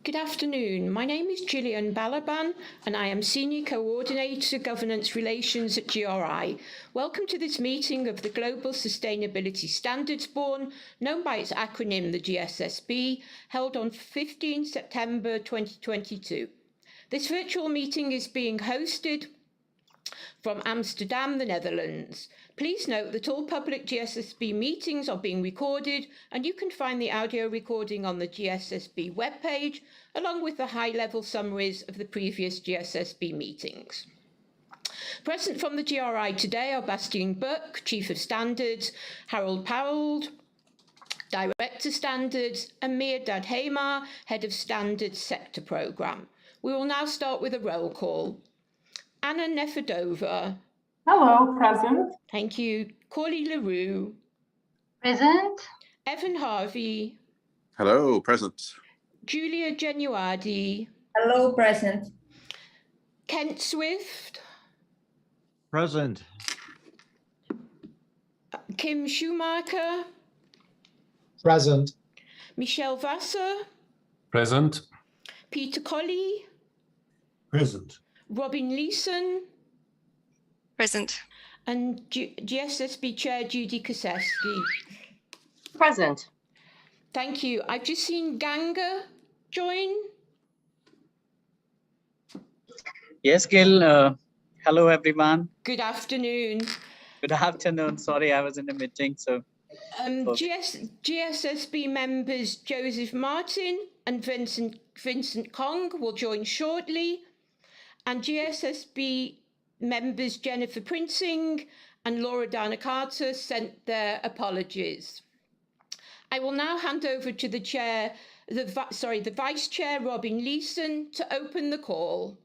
Good afternoon. My name is Gillian Balaban and I am Senior Coordinator Governance Relations at GRI. Welcome to this meeting of the Global Sustainability Standards Board, known by its acronym the GSSB, held on 15 September 2022. This virtual meeting is being hosted from Amsterdam, the Netherlands. Please note that all public GSSB meetings are being recorded and you can find the audio recording on the GSSB webpage, along with the high-level summaries of the previous GSSB meetings. Present from the GRI today are Bastian Buck, Chief of Standards, Harold Powell, Director Standards, and Mir Dadhemar, Head of Standards Sector Programme. We will now start with a roll call. Anna Nefedova. Hello, present. Thank you. Corley LaRue. Present. Evan Harvey. Hello, present. Julia Genuardi. Hello, present. Kent Swift. Present. Kim Schumacher. Present. Michelle Vassar. Present. Peter Colley. Present. Robin Leeson. Present. And GSSB Chair Judy Koseski. Present. Thank you. I've just seen Ganga join. Yes, Gil. Hello, everyone. Good afternoon. Good afternoon. Sorry, I was in a meeting. So, GSSB members Joseph Martin and Vincent Kong will join shortly. And GSSB members Jennifer Prinsing and Laura Dana Carter sent their apologies. I will now hand over to the Vice Chair, Robin Leeson, to open the call.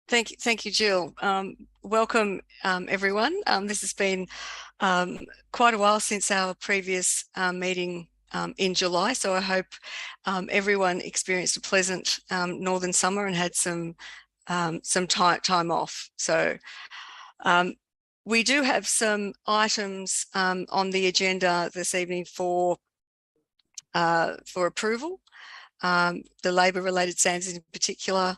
Thank you, Jill. Welcome, everyone. This has been quite a while since our previous meeting in July, so I hope everyone experienced a pleasant northern summer and had some time off. So we do have some items on the agenda this evening for approval. The labour-related standards in particular,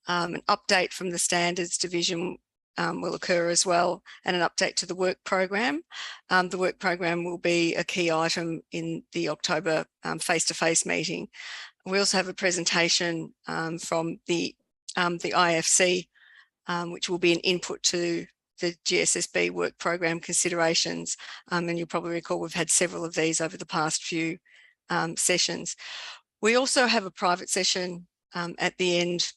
an update from the Standards Division will occur as well, and an update to the work program. The work program will be a key item in the October face-to-face meeting. We also have a presentation from the IFC, which will be an input to the GSSB work program considerations. And you'll probably recall we've had several of these over the past few sessions. We also have a private session at the end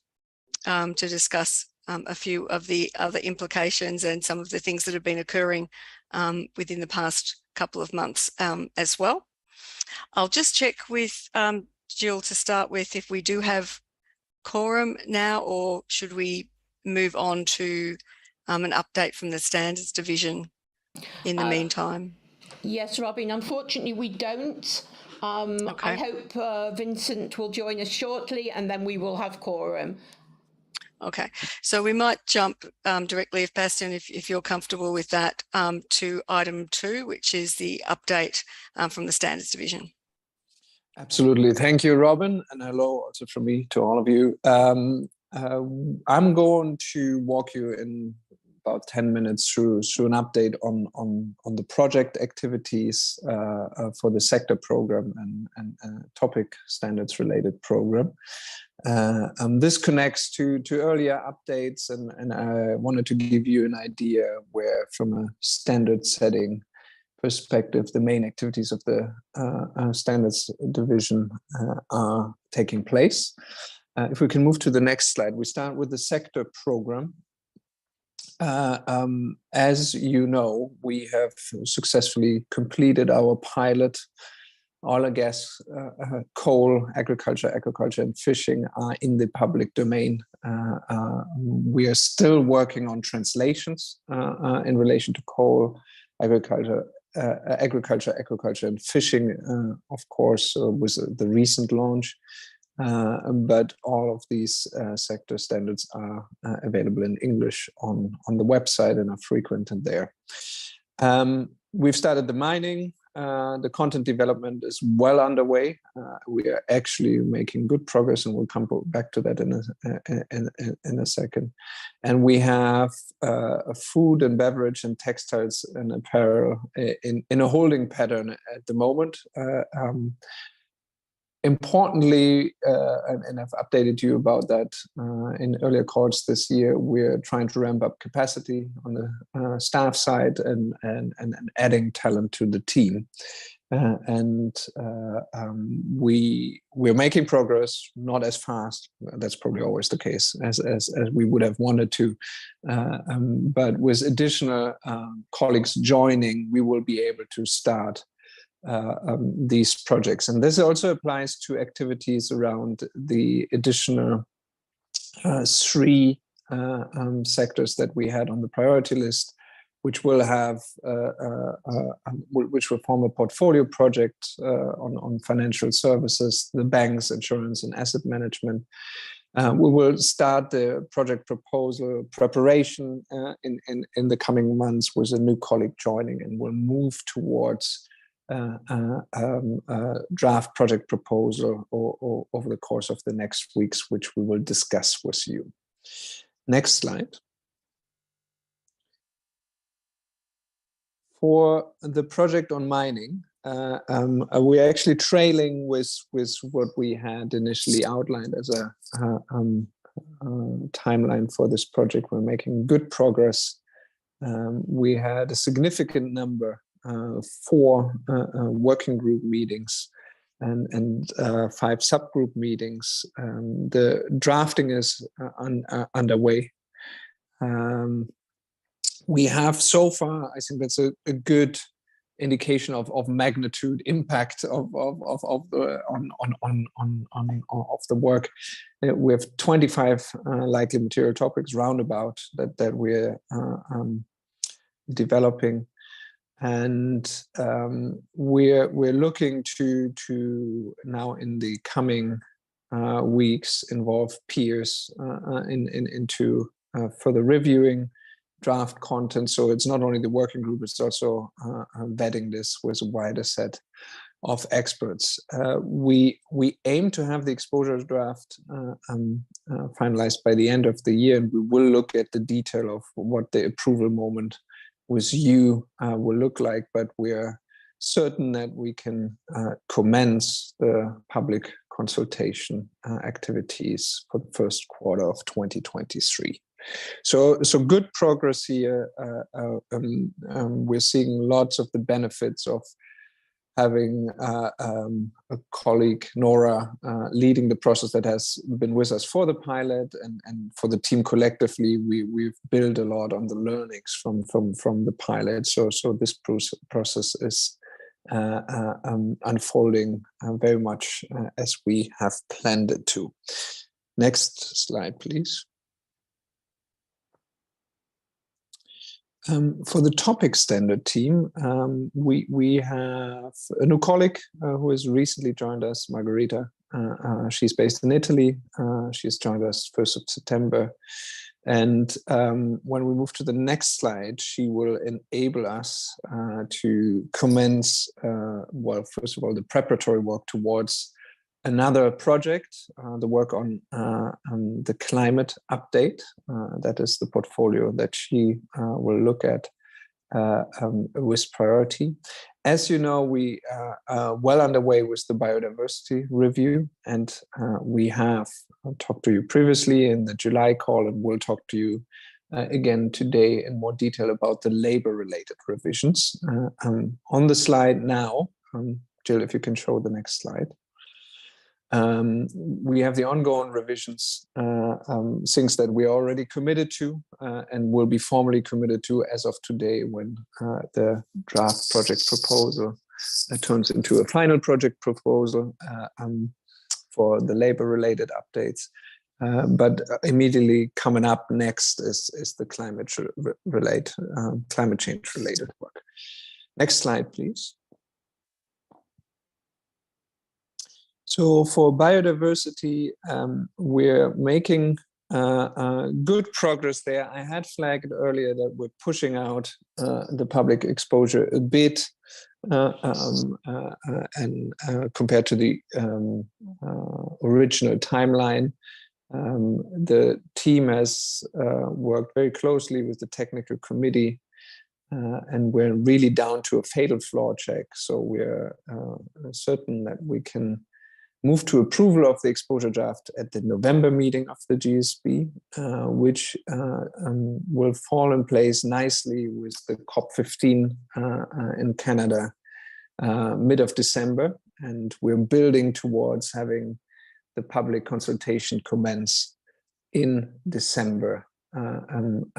to discuss a few of the other implications and some of the things that have been occurring within the past couple of months as well. I'll just check with Jill to start with if we do have quorum now, or should we move on to an update from the Standards Division in the meantime? Yes, Robin, unfortunately we don't. Okay. I hope Vincent will join us shortly and then we will have quorum. Okay, so we might jump directly, if Bastian, if you're comfortable with that, to item 2, which is the update from the Standards Division. Absolutely. Thank you, Robin. And hello also from me to all of you. I'm going to walk you in about 10 minutes through an update on the project activities for the sector program and topic standards related program. This connects to earlier updates, and I wanted to give you an idea where, from a standard setting perspective, the main activities of the Standards Division are taking place. If we can move to the next slide, we start with the sector program. As you know, we have successfully completed our pilot. Oil and gas, coal, agriculture, aquaculture, and fishing are in the public domain. We are still working on translations in relation to coal, agriculture, aquaculture, and fishing, of course, was the recent launch. But all of these sector standards are available in English on the website and are frequented there. We've started the mining the content development is well underway. We are actually making good progress, and we'll come back to that in a second. And we have food and beverage and textiles and apparel in a holding pattern at the moment. Importantly, and I've updated you about that in earlier calls this year, we're trying to ramp up capacity on the staff side and adding talent to the team. We're making progress, not as fast. That's probably always the case as we would have wanted to. But with additional colleagues joining, we will be able to start these projects. And this also applies to activities around the additional 3 sectors that we had on the priority list, which will have, which will form a portfolio project on financial services, the banks, insurance, and asset management. We will start the project proposal preparation in the coming months with a new colleague joining, and we'll move towards draft project proposal or over the course of the next weeks, which we will discuss with you. Next slide. For the project on mining, we're actually trailing with what we had initially outlined as a timeline for this project. We're making good progress. We had a significant number, 4 working group meetings and 5 subgroup meetings. The drafting is underway. We have so far, I think that's a good indication of magnitude impact of the work. We have 25 likely material topics roundabout that we're developing. And we're looking to now in the coming weeks involve peers into further reviewing draft content. So it's not only the working group, it's also vetting this with a wider set of experts. We aim to have the exposure draft finalized by the end of the year, and we will look at the detail of what the approval moment with you will look like, but we're certain that we can commence the public consultation activities for the first quarter of 2023. So good progress here. We're seeing lots of the benefits of having a colleague, Nora, leading the process that has been with us for the pilot, and for the team collectively, we've built a lot on the learnings from the pilot. So this process is unfolding very much as we have planned it to. Next slide, please. For the topic standard team, we have a new colleague who has recently joined us, Margherita. She's based in Italy. She's joined us 1st of September. And when we move to the next slide, she will enable us to commence, well, first of all, the preparatory work towards another project, the work on the climate update. That is the portfolio that she will look at with priority. As you know, we are well underway with the biodiversity review, and we have talked to you previously in the July call, and we'll talk to you again today in more detail about the labor-related revisions. On the slide now, Jill, if you can show the next slide. We have the ongoing revisions, things that we are already committed to and will be formally committed to as of today when the draft project proposal turns into a final project proposal for the labor-related updates. But immediately coming up next is the climate change-related work. Next slide, please. So for biodiversity, we're making good progress there. I had flagged earlier that we're pushing out the public exposure a bit and compared to the original timeline. The team has worked very closely with the technical committee, and we're really down to a fatal flaw check. So we're certain that we can move to approval of the exposure draft at the November meeting of the GSB, which will fall in place nicely with the COP15 in Canada mid of December. And we're building towards having the public consultation commence in December,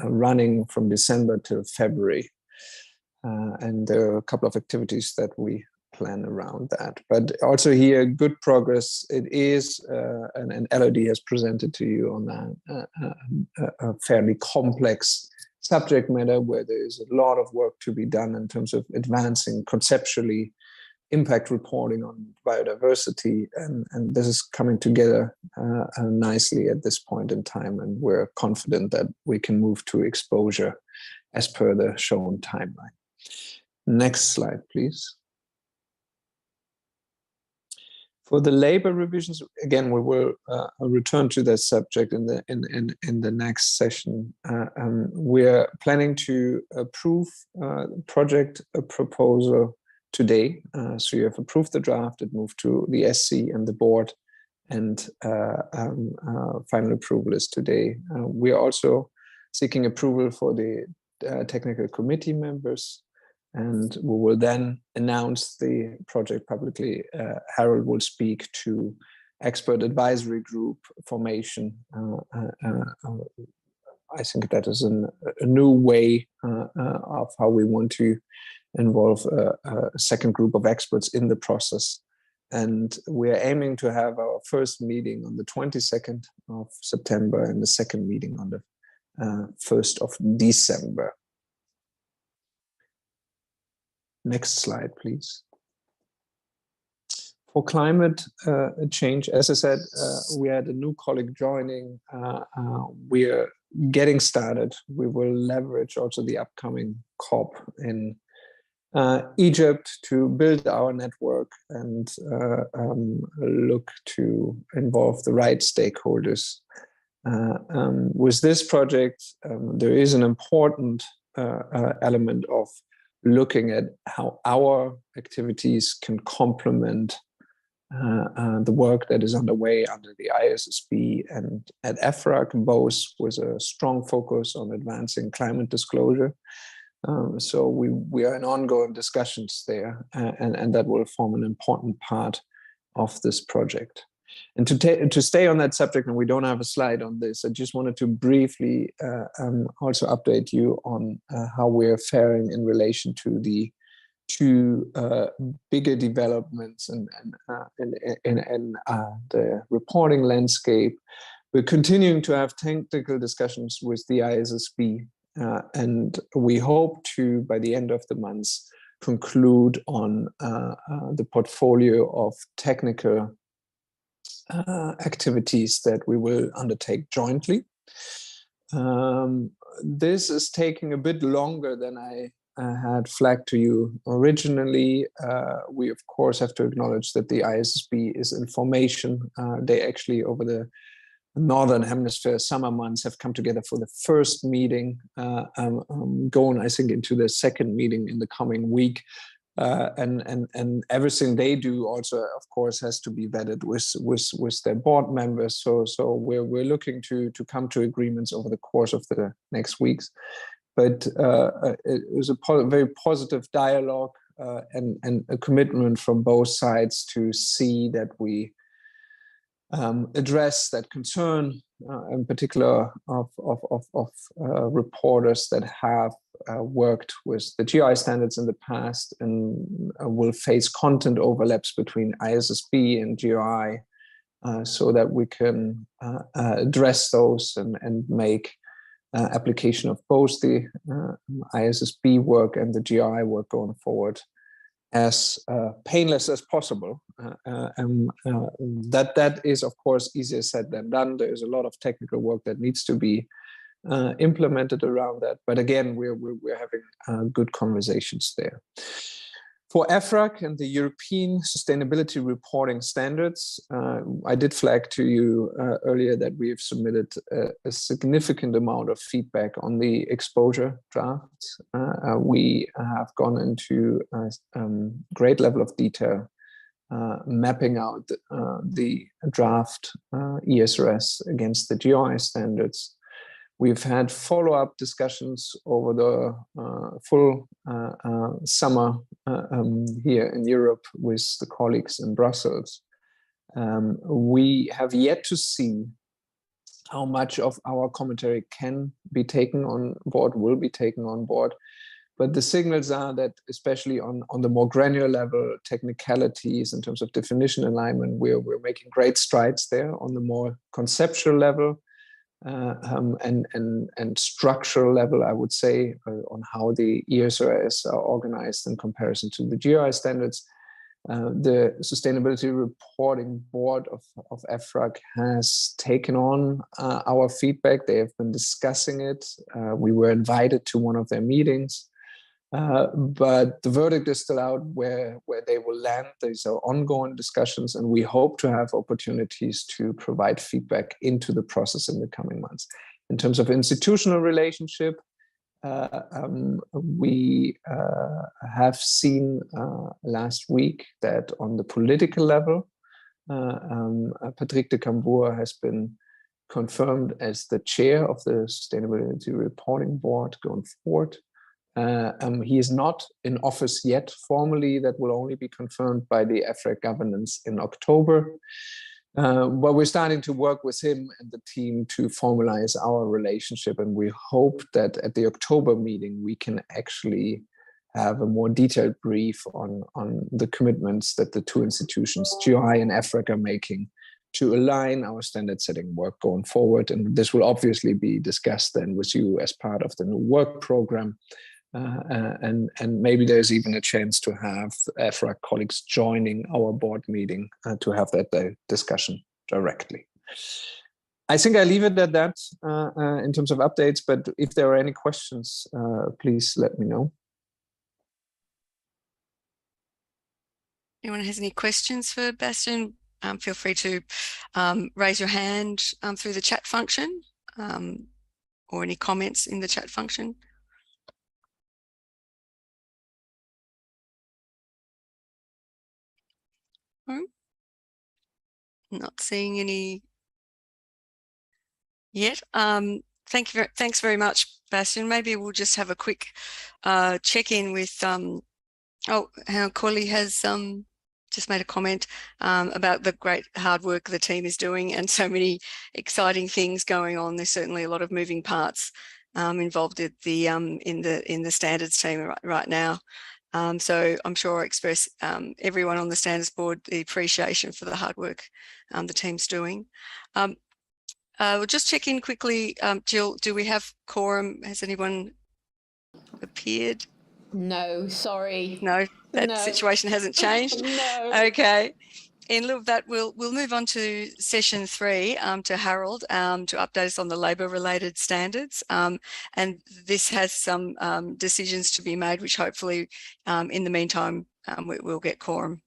running from December to February. And there are a couple of activities that we plan around that. But also here, good progress. It is, and Elodie has presented to you on that, a fairly complex subject matter where there is a lot of work to be done in terms of advancing conceptually impact reporting on biodiversity, and this is coming together nicely at this point in time, and we're confident that we can move to exposure as per the shown timeline. Next slide, please. For the labor revisions, again, we will return to that subject in the next session. We're planning to approve project proposal today. So you have approved the draft, it moved to the SC and the board, and final approval is today. We are also seeking approval for the technical committee members, and we will then announce the project publicly. Harold will speak to expert advisory group formation. I think that is a new way of how we want to involve a second group of experts in the process. And we're aiming to have our first meeting on the 22nd of September and the second meeting on the 1st of December. Next slide, please. For climate change, as I said, we had a new colleague joining. We're getting started. We will leverage also the upcoming COP in Egypt to build our network and look to involve the right stakeholders. With this project, there is an important element of looking at how our activities can complement the work that is underway under the ISSB and at EFRAG, both with a strong focus on advancing climate disclosure. So we are in ongoing discussions there, and that will form an important part of this project. And to stay on that subject, and we don't have a slide on this, I just wanted to briefly also update you on how we're faring in relation to the two bigger developments in the reporting landscape. We're continuing to have technical discussions with the ISSB, and we hope to, by the end of the month, conclude on the portfolio of technical activities that we will undertake jointly. This is taking a bit longer than I had flagged to you originally. We of course have to acknowledge that the ISSB is in formation. They actually, over the Northern Hemisphere summer months, have come together for the first meeting, going, I think, into the second meeting in the coming week. And everything they do also, of course, has to be vetted with their board members. So we're looking to come to agreements over the course of the next weeks. But it was a very positive dialogue and a commitment from both sides to see that we address that concern, in particular of reporters that have worked with the GRI standards in the past and will face content overlaps between ISSB and GRI, so that we can address those and make application of both the ISSB work and the GRI work going forward as painless as possible. That is, of course, easier said than done. There's a lot of technical work that needs to be implemented around that. But again, we're having good conversations there. For EFRAG and the European Sustainability Reporting Standards, I did flag to you earlier that we have submitted a significant amount of feedback on the exposure draft. We have gone into a great level of detail, mapping out the draft ESRS against the GRI standards. We've had follow-up discussions over the full summer here in Europe with the colleagues in Brussels. We have yet to see how much of our commentary can be taken on board, will be taken on board. But the signals are that, especially on the more granular level, technicalities in terms of definition alignment, we're making great strides there. On the more conceptual level, and structural level, I would say, on how the ESRS are organized in comparison to the GRI standards. The Sustainability Reporting Board of EFRAG has taken on our feedback. They have been discussing it. We were invited to one of their meetings, but the verdict is still out where they will land. These are ongoing discussions, and we hope to have opportunities to provide feedback into the process in the coming months. In terms of institutional relationship, we have seen last week that on the political level, Patrick de Cambour has been confirmed as the chair of the Sustainability Reporting Board going forward. He is not in office yet formally. That will only be confirmed by the EFRAG governance in October. But we're starting to work with him and the team to formalize our relationship. And we hope that at the October meeting, we can actually have a more detailed brief on the commitments that the two institutions, GRI and EFRAG, are making to align our standard setting work going forward. And this will obviously be discussed then with you as part of the new work program. And maybe there's even a chance to have EFRAG colleagues joining our board meeting to have that discussion directly. I think I leave it at that in terms of updates, but if there are any questions, please let me know. Anyone has any questions for Bastian? Feel free to raise your hand through the chat function or any comments in the chat function. Not seeing any yet. Thanks very much, Bastian. Maybe we'll just have a quick check-in with how Corley has just made a comment about the great hard work the team is doing and so many exciting things going on. There's certainly a lot of moving parts involved at the in the standards team right now. So I'm sure I express everyone on the standards board the appreciation for the hard work the team's doing. We'll just check in quickly. Jill, do we have quorum? Has anyone appeared? No, sorry. No, that situation hasn't changed. No. Okay. In lieu of that, we'll move on to session 3 to Harold to update us on the labour-related standards. And this has some decisions to be made, which hopefully in the meantime we'll get quorum.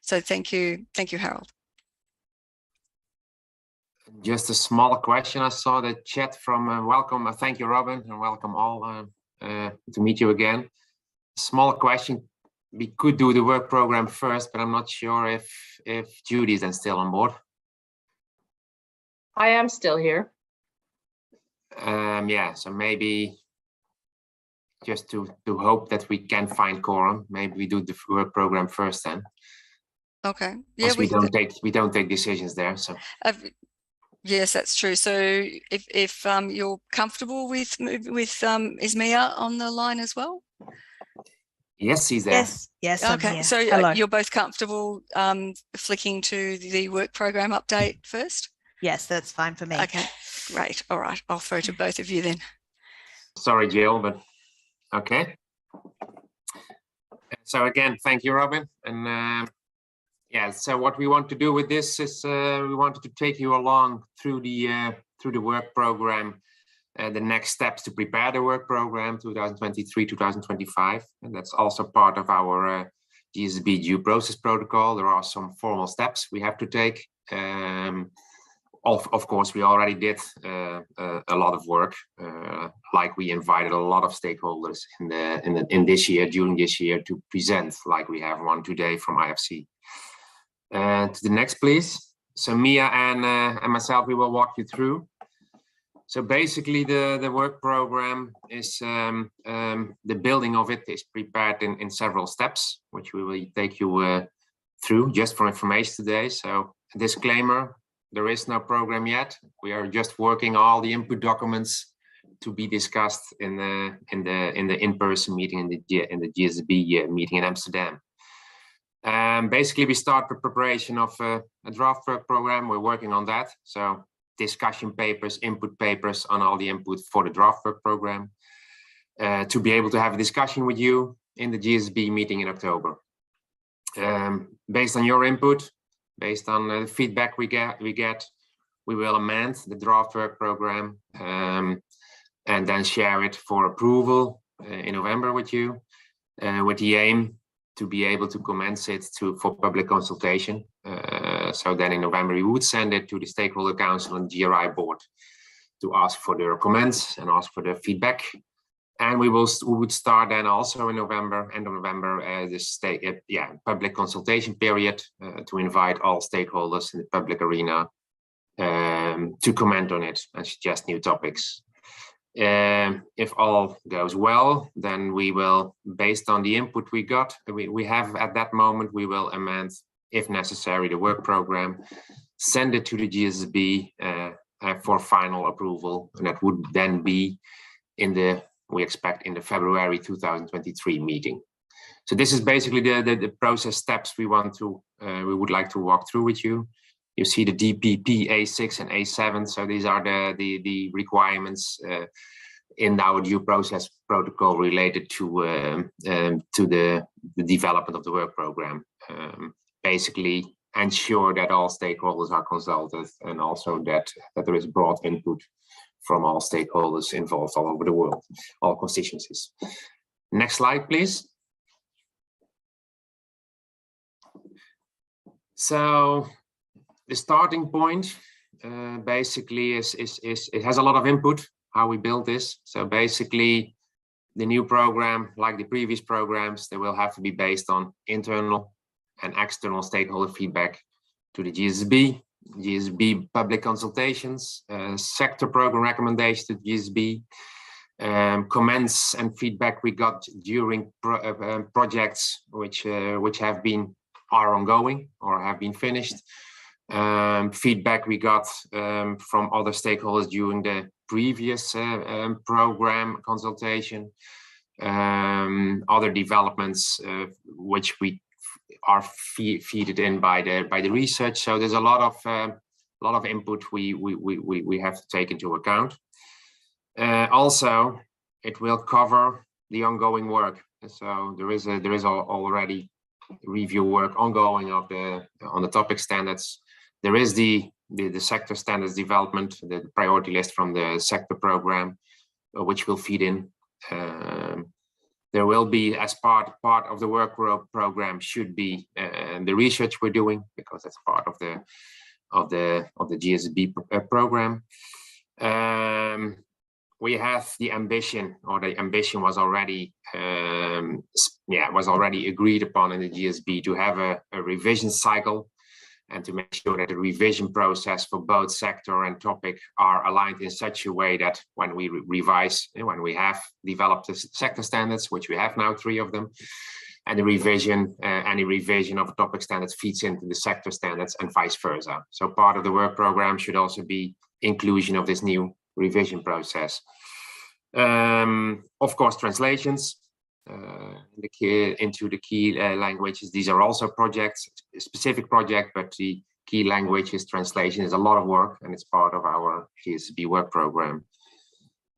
So thank you, Harold. Just a small question. I saw the chat from welcome. Thank you, Robin, and welcome all to meet you again. Small question. We could do the work program first, but I'm not sure if Judy is then still on board. I am still here. Yeah, so maybe just to hope that we can find quorum, maybe we do the work program first then. Okay. Yeah, we don't take decisions there. So. Yes, that's true. So if you're comfortable with is Mia on the line as well? Yes, he's there. Yes. Okay, I'm here. so Hello. you're both comfortable flicking to the work program update first? Yes, that's fine for me. Okay, great. All right, I'll throw to both of you then. Sorry, Jill, but okay. So again, thank you, Robin. And yeah, so what we want to do with this is we wanted to take you along through the work program, the next steps to prepare the work program 2023-2025, and that's also part of our GSSB due process protocol. There are some formal steps we have to take. Of course, we already did a lot of work, like we invited a lot of stakeholders during this year to present, like we have one today from IFC. To the next, please. So Mia and myself, we will walk you through. So basically, the work program is the building of it is prepared in several steps, which we will take you through just for information today. So disclaimer. There is no program yet. We are just working all the input documents to be discussed in the in-person meeting in the GSSB meeting in Amsterdam. Basically, we start the preparation of a draft work program. We're working on that. So discussion papers, input papers on all the input for the draft work program to be able to have a discussion with you in the GSSB meeting in October. Based on your input, based on the feedback we get, we will amend the draft work program and then share it for approval in November with you, with the aim to be able to commence it for public consultation. So then in November, we would send it to the Stakeholder Council and GRI board to ask for their comments and ask for their feedback. And we would start then also in November, end of November, the public consultation period to invite all stakeholders in the public arena to comment on it and suggest new topics. If all goes well, then we will, based on the input we have at that moment, we will amend, if necessary, the work program, send it to the GSSB for final approval, and that would then be we expect in the February 2023 meeting. So this is basically the process steps we would like to walk through with you. You see the DPP A6 and A7. So these are the requirements in our due process protocol related to the development of the work program. Basically ensure that all stakeholders are consulted and also that there is broad input from all stakeholders involved all over the world, all constituencies. Next slide, please. So the starting point basically is it has a lot of input, how we build this. So basically the new program, like the previous programs, they will have to be based on internal and external stakeholder feedback to the GSSB public consultations, sector program recommendations to GSSB, comments and feedback we got during projects which are ongoing or have been finished, feedback we got from other stakeholders during the previous program consultation, other developments which we are feeded in by the research. So there's a lot of input we have to take into account. Also, it will cover the ongoing work. So there is already review work ongoing on the topic standards. There is the sector standards development, the priority list from the sector program, which will feed in. There will be, as part of the work program, should be the research we're doing, because that's part of the GSSB program. We have the ambition, or the ambition was already agreed upon in the GSSB to have a revision cycle, and to make sure that the revision process for both sector and topic are aligned in such a way that when we revise, when we have developed the sector standards, which we have now 3 of them, and the revision, any revision of topic standards feeds into the sector standards and vice versa. So part of the work program should also be inclusion of this new revision process. Of course, translations into the key languages. These are also projects, specific project, but the key languages translation is a lot of work, and it's part of our GSSB work program.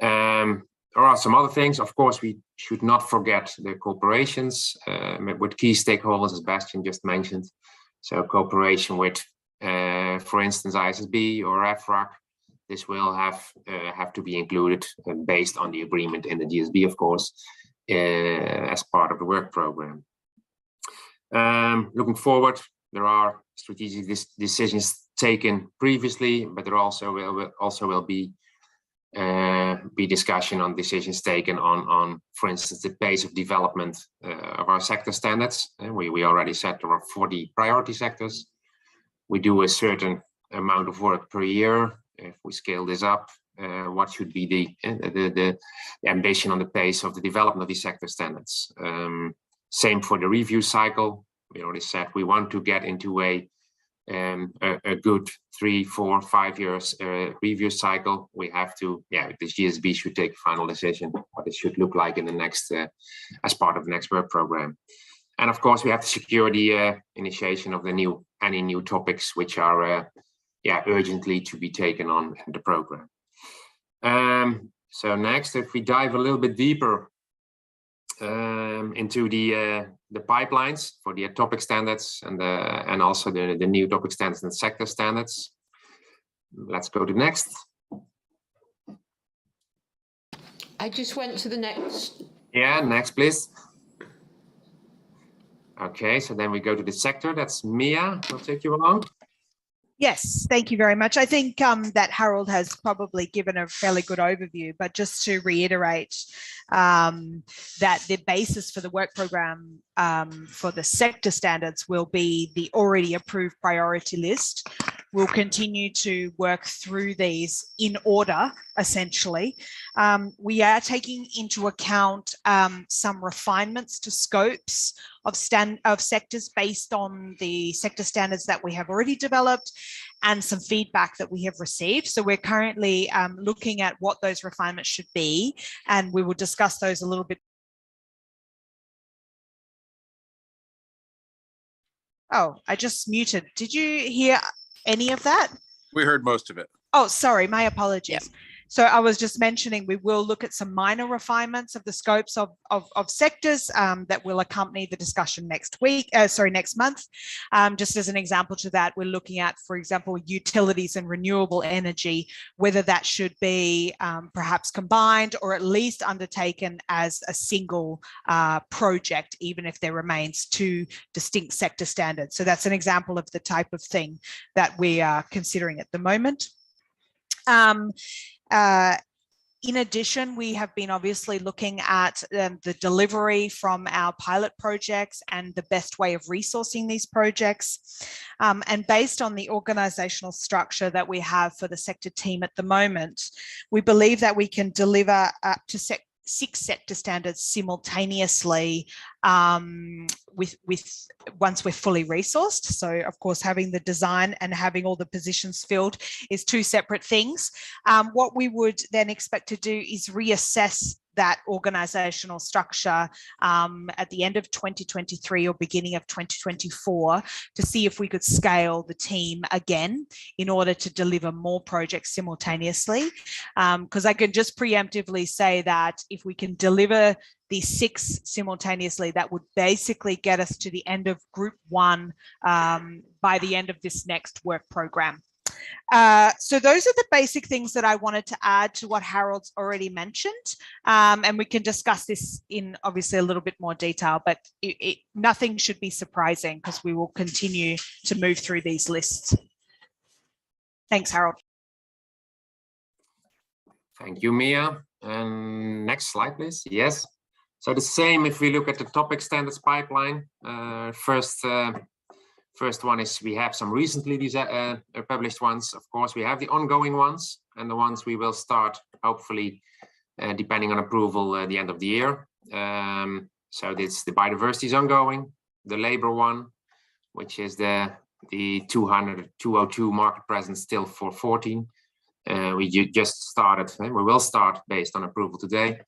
There are some other things. Of course, we should not forget the cooperations with key stakeholders, as Bastian just mentioned. So cooperation with, for instance, ISSB or EFRAG. This will have to be included based on the agreement in the GSSB, of course, as part of the work program. Looking forward, there are strategic decisions taken previously, but there also will be discussion on decisions taken on, for instance, the pace of development of our sector standards. We already said there are 40 priority sectors. We do a certain amount of work per year. If we scale this up, what should be the ambition on the pace of the development of these sector standards? Same for the review cycle. We already said we want to get into a good 3, 4, 5 years review cycle. We have to, the GSB should take a final decision what it should look like in the next, as part of the next work program. And of course, we have to secure the initiation of any new topics which are urgently to be taken on in the program. So next, if we dive a little bit deeper into the pipelines for the topic standards and also the new topic standards and sector standards. Let's go to next. I just went to the next. Yeah, next, please. Okay, so then we go to the sector. That's Mia. We'll take you along. Yes, thank you very much. I think that Harold has probably given a fairly good overview, but just to reiterate that the basis for the work program for the sector standards will be the already approved priority list. We'll continue to work through these in order, essentially. We are taking into account some refinements to scopes of sectors based on the sector standards that we have already developed and some feedback that we have received. So we're currently looking at what those refinements should be, and we will discuss those a little bit. Oh, I just muted. Did you hear any of that? We heard most of it. Oh, sorry, my apologies. Yeah. So I was just mentioning we will look at some minor refinements of the scopes of sectors that will accompany the discussion next month. Just as an example to that, we're looking at, for example, utilities and renewable energy, whether that should be perhaps combined or at least undertaken as a single project, even if there remains 2 distinct sector standards. So that's an example of the type of thing that we are considering at the moment. In addition, we have been obviously looking at the delivery from our pilot projects and the best way of resourcing these projects. And based on the organizational structure that we have for the sector team at the moment, we believe that we can deliver up to 6 sector standards simultaneously once we're fully resourced. So of course, having the design and having all the positions filled is 2 separate things. What we would then expect to do is reassess that organizational structure at the end of 2023 or beginning of 2024 to see if we could scale the team again in order to deliver more projects simultaneously. Because I can just preemptively say that if we can deliver these 6 simultaneously, that would basically get us to the end of group 1 by the end of this next work program. So those are the basic things that I wanted to add to what Harold's already mentioned. And we can discuss this in obviously a little bit more detail, but nothing should be surprising because we will continue to move through these lists. Thanks, Harold. Thank you, Mia. And next slide, please. Yes. So the same if we look at the topic standards pipeline. First one is we have some recently published ones. Of course, we have the ongoing ones and the ones we will start, hopefully, depending on approval, at the end of the year. So this the biodiversity is ongoing, the labor one, which is the 202 market presence still for 14. We just started, and we will start based on approval today.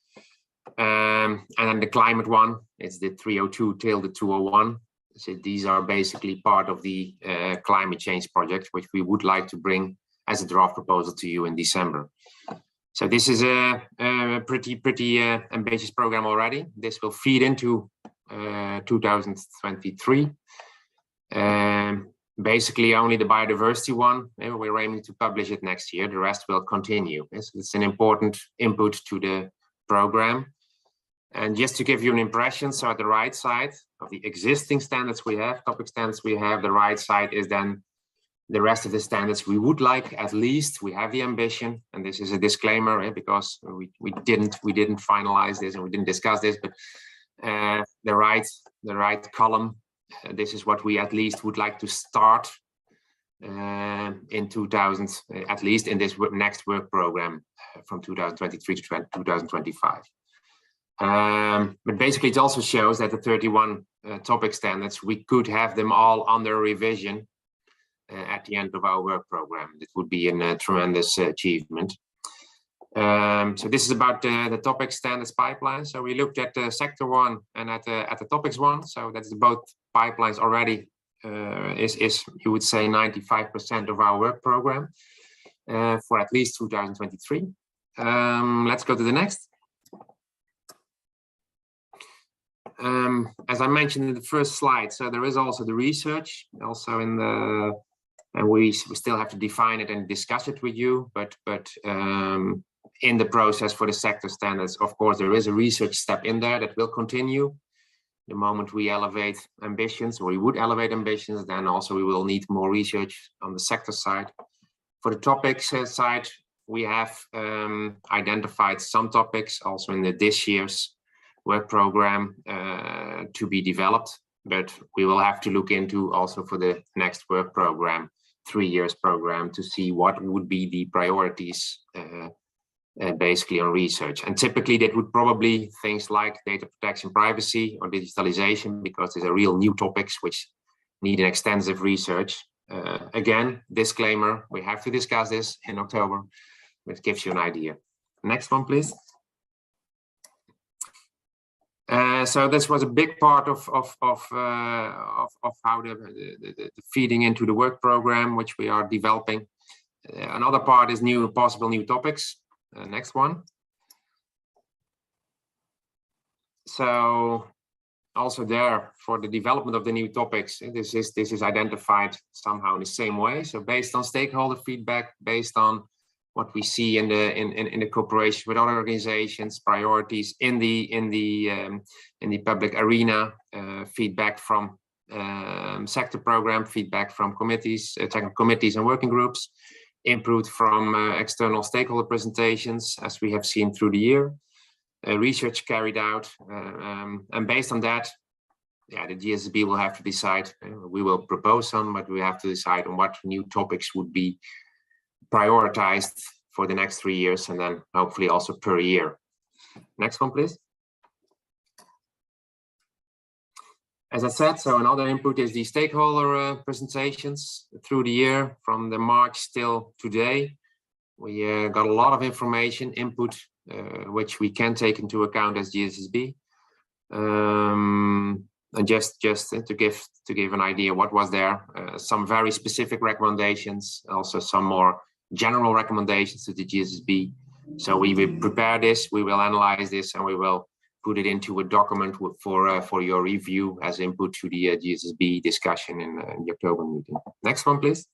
And then the climate one, it's the 302 till the 201. So these are basically part of the climate change project, which we would like to bring as a draft proposal to you in December. So this is a pretty ambitious program already. This will feed into 2023. Basically only the biodiversity one, we're aiming to publish it next year. The rest will continue. It's an important input to the program. And just to give you an impression, so at the right side of the existing standards we have, topic standards we have, the right side is then the rest of the standards we would like. At least we have the ambition, and this is a disclaimer, because we didn't finalize this and we didn't discuss this, but the right column, this is what we at least would like to start in 2000, at least in this next work program from 2023 to 2025. But basically it also shows that the 31 topic standards, we could have them all under revision at the end of our work program. It would be a tremendous achievement. So this is about the topic standards pipeline. So we looked at the sector one and at the topics one. So that's both pipelines already is you would say 95% of our work program for at least 2023. Let's go to the next. As I mentioned in the first slide, so there is also the research, also in the, and we still have to define it and discuss it with you, but in the process for the sector standards, of course, there is a research step in there that will continue. The moment we elevate ambitions, or we would elevate ambitions, then also we will need more research on the sector side. For the topics side, we have identified some topics also in this year's work program to be developed, but we will have to look into also for the next work program, 3 years program, to see what would be the priorities basically on research. And typically that would probably things like data protection, privacy, or digitalization, because these are real new topics which need an extensive research. Again, disclaimer, we have to discuss this in October, but it gives you an idea. Next one, please. So this was a big part of how the feeding into the work program, which we are developing. Another part is possible new topics. Next one. So also there for the development of the new topics, this is identified somehow in the same way. So based on stakeholder feedback, based on what we see in the cooperation with other organizations, priorities in the public arena, feedback from sector program, feedback from committees, technical committees and working groups, input from external stakeholder presentations, as we have seen through the year, research carried out, and based on that, yeah, the GSSB will have to decide. We will propose some, but we have to decide on what new topics would be prioritized for the next 3 years, and then hopefully also per year. Next one, please. As I said, so another input is the stakeholder presentations through the year from the March till today. We got a lot of information, input, which we can take into account as GSSB. And just to give an idea what was there, some very specific recommendations, also some more general recommendations to the GSSB. So we will prepare this, we will analyze this, and we will put it into a document for your review as input to the GSSB discussion in the October meeting. Next one, please.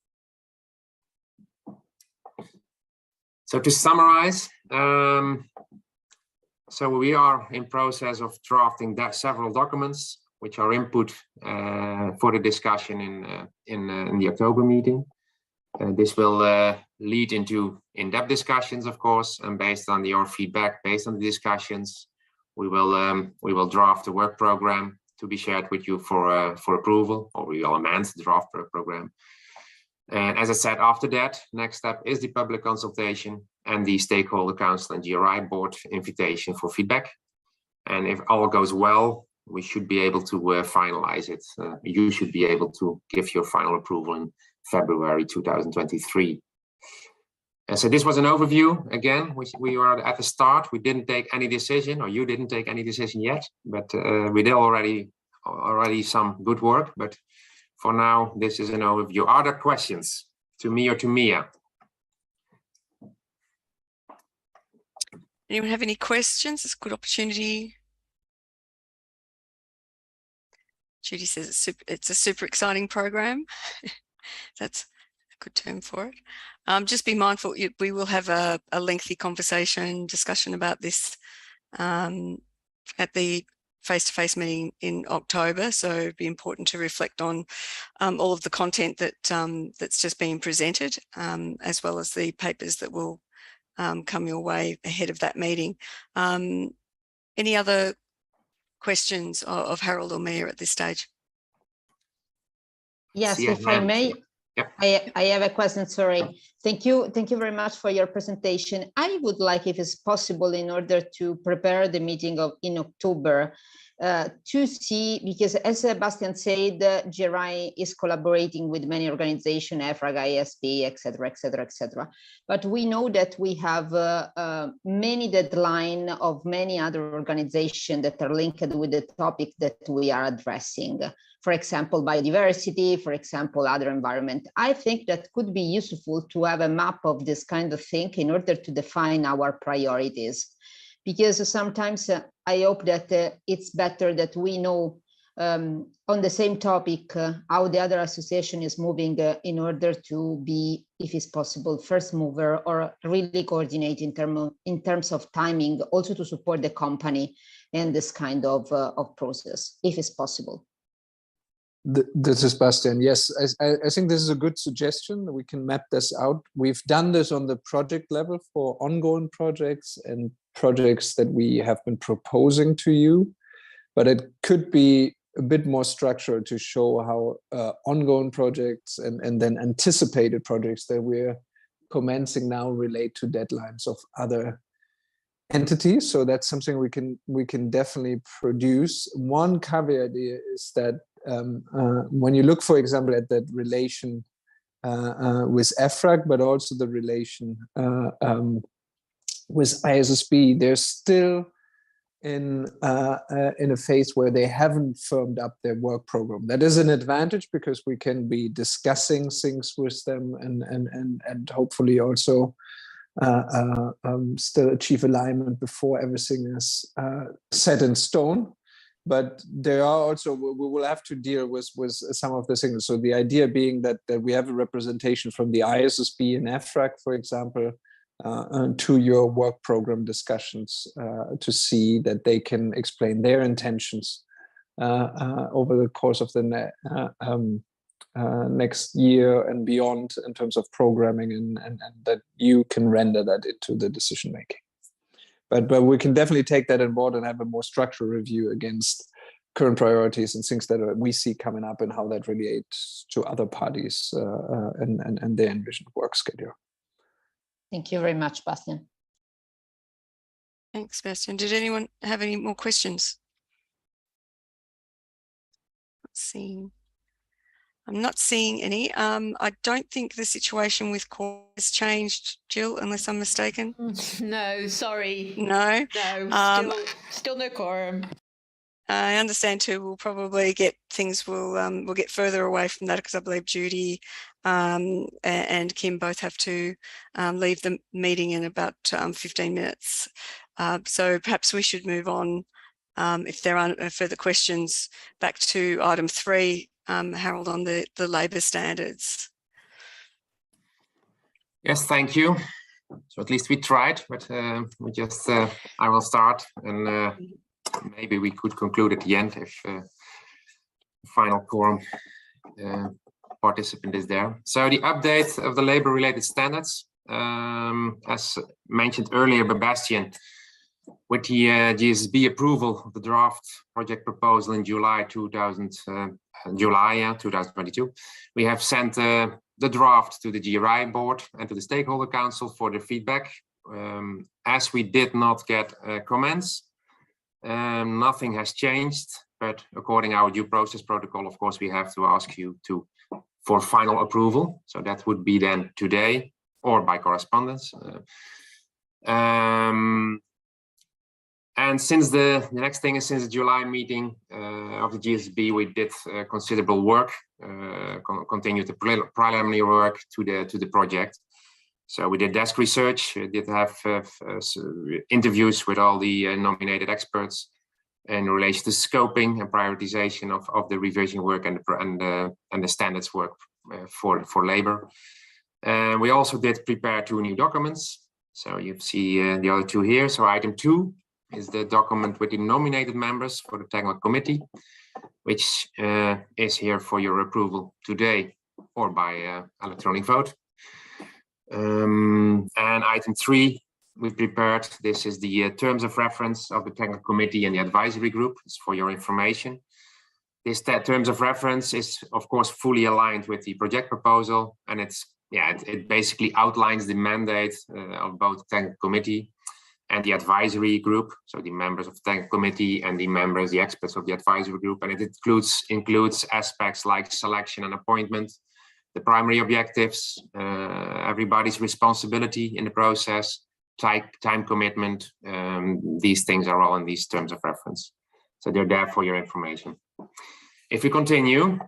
So to summarize, so we are in process of drafting several documents which are input for the discussion in the October meeting. This will lead into in-depth discussions, of course, and based on your feedback, based on the discussions, we will draft a work program to be shared with you for approval, or we will amend the draft work program. And as I said, after that, next step is the public consultation and the Stakeholder Council and GRI Board invitation for feedback. And if all goes well, we should be able to finalize it. You should be able to give your final approval in February 2023. And so this was an overview. Again, we were at the start. We didn't take any decision, or you didn't take any decision yet, but we did already some good work. But for now, this is an overview. Are there questions to me or to Mia? Anyone have any questions? It's a good opportunity. Judy says it's a super exciting program. That's a good term for it. Just be mindful, we will have a lengthy discussion about this at the face-to-face meeting in October, so it'd be important to reflect on all of the content that that's just been presented, as well as the papers that will come your way ahead of that meeting. Any other questions of Harold or Mia at this stage? Yes, if I may, yeah. I have a question, sorry. Thank you very much for your presentation. I would like, if it's possible, in order to prepare the meeting in October, to see, because as Sebastian said, GRI is collaborating with many organizations, EFRAG, ISP, etc., etc., etc. But we know that we have many deadlines of many other organizations that are linked with the topic that we are addressing. For example, biodiversity, for example, other environment. I think that could be useful to have a map of this kind of thing in order to define our priorities. Because sometimes I hope that it's better that we know on the same topic how the other association is moving in order to be, if it's possible, first mover or really coordinate in terms of timing, also to support the company and this kind of process, if it's possible. This is Bastian. Yes, I think this is a good suggestion. We can map this out. We've done this on the project level for ongoing projects and projects that we have been proposing to you, but it could be a bit more structured to show how ongoing projects and then anticipated projects that we're commencing now relate to deadlines of other entities. So that's something we can definitely produce. One caveat is that when you look, for example, at that relation with EFRAG, but also the relation with ISSB, they're still in a phase where they haven't firmed up their work program. That is an advantage because we can be discussing things with them and hopefully also still achieve alignment before everything is set in stone. But there are also, we will have to deal with some of the things. So the idea being that we have a representation from the ISSB and EFRAG, for example, to your work program discussions to see that they can explain their intentions over the course of the next year and beyond in terms of programming and that you can render that into the decision making. But we can definitely take that on board and have a more structural review against current priorities and things that we see coming up and how that relates to other parties and their envisioned work schedule. Thank you very much, Bastian. Thanks, Bastian. Did anyone have any more questions? Let's see. I'm not seeing any. I don't think the situation with core has changed, Jill, unless I'm mistaken. No, sorry. No. No, still no quorum. I understand too. We'll probably get things. We'll get further away from that because I believe Judy and Kim both have to leave the meeting in about 15 minutes. So perhaps we should move on. If there are no further questions, back to item 3. Harold, on the labour standards. Yes, thank you. So at least we tried, but we just I will start, and maybe we could conclude at the end if final quorum participant is there. So the update of the labour-related standards, as mentioned earlier by Bastian, with the GSSB approval of the draft project proposal in July 2022, we have sent the draft to the GRI board and to the Stakeholder Council for their feedback. As we did not get comments, nothing has changed, but according to our due process protocol, of course, we have to ask you for final approval. So that would be then today or by correspondence. And since the next thing is since the July meeting of the GSSB, we did considerable work, continued the preliminary work to the project. So we did desk research, we did have interviews with all the nominated experts in relation to scoping and prioritization of the revision work and the standards work for labour. We also did prepare 2 new documents. So you see the other 2 here. So item 2 is the document with the nominated members for the technical committee, which is here for your approval today or by electronic vote. And item 3, we prepared. This is the terms of reference of the technical committee and the advisory group. It's for your information. This terms of reference is, of course, fully aligned with the project proposal, and it basically outlines the mandate of both the technical committee and the advisory group, so the members of the technical committee and the experts of the advisory group, and it includes aspects like selection and appointment, the primary objectives, everybody's responsibility in the process, time commitment. These things are all in these terms of reference, so they're there for your information. If we continue,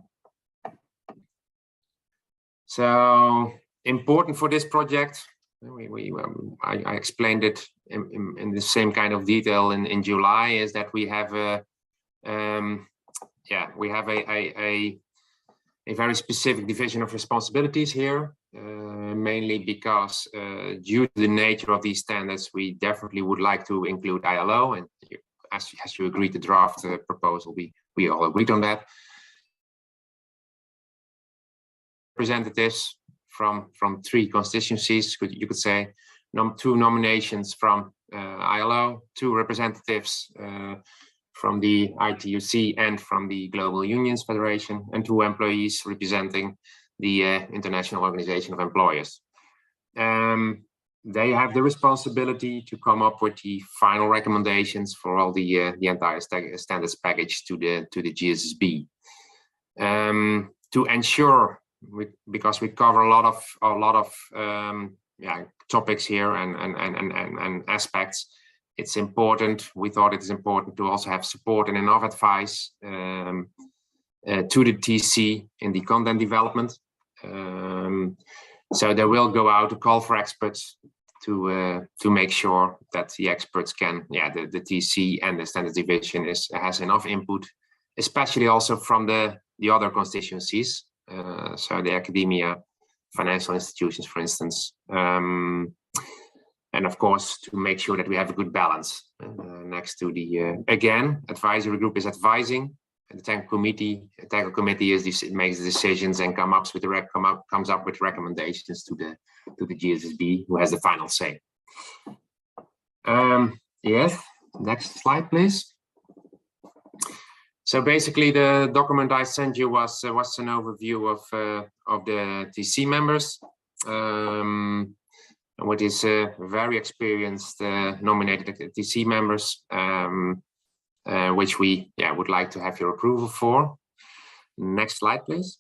so important for this project, I explained it in the same kind of detail in July, is that we have a very specific division of responsibilities here, mainly because due to the nature of these standards, we definitely would like to include ILO, and as you agreed to draft the proposal, we all agreed on that. Representatives from 3 constituencies, you could say, 2 nominations from ILO, 2 representatives from the ITUC and from the Global Unions Federation, and 2 employees representing the International Organization of Employers. They have the responsibility to come up with the final recommendations for all the entire standards package to the GSSB. To ensure, because we cover a lot of topics here and aspects, it's important. We thought it is important to also have support and enough advice to the TC in the content development. So there will go out a call for experts to make sure that the experts can, the TC and the standards division has enough input, especially also from the other constituencies, so the academia, financial institutions, for instance, and of course to make sure that we have a good balance next to the again, advisory group is advising. The technical committee makes the decisions and comes up with recommendations to the GSSB, who has the final say. Yes, next slide, please. So basically, the document I sent you was an overview of the TC members, with his very experienced nominated TC members. Which we would like to have your approval for. Next slide, please.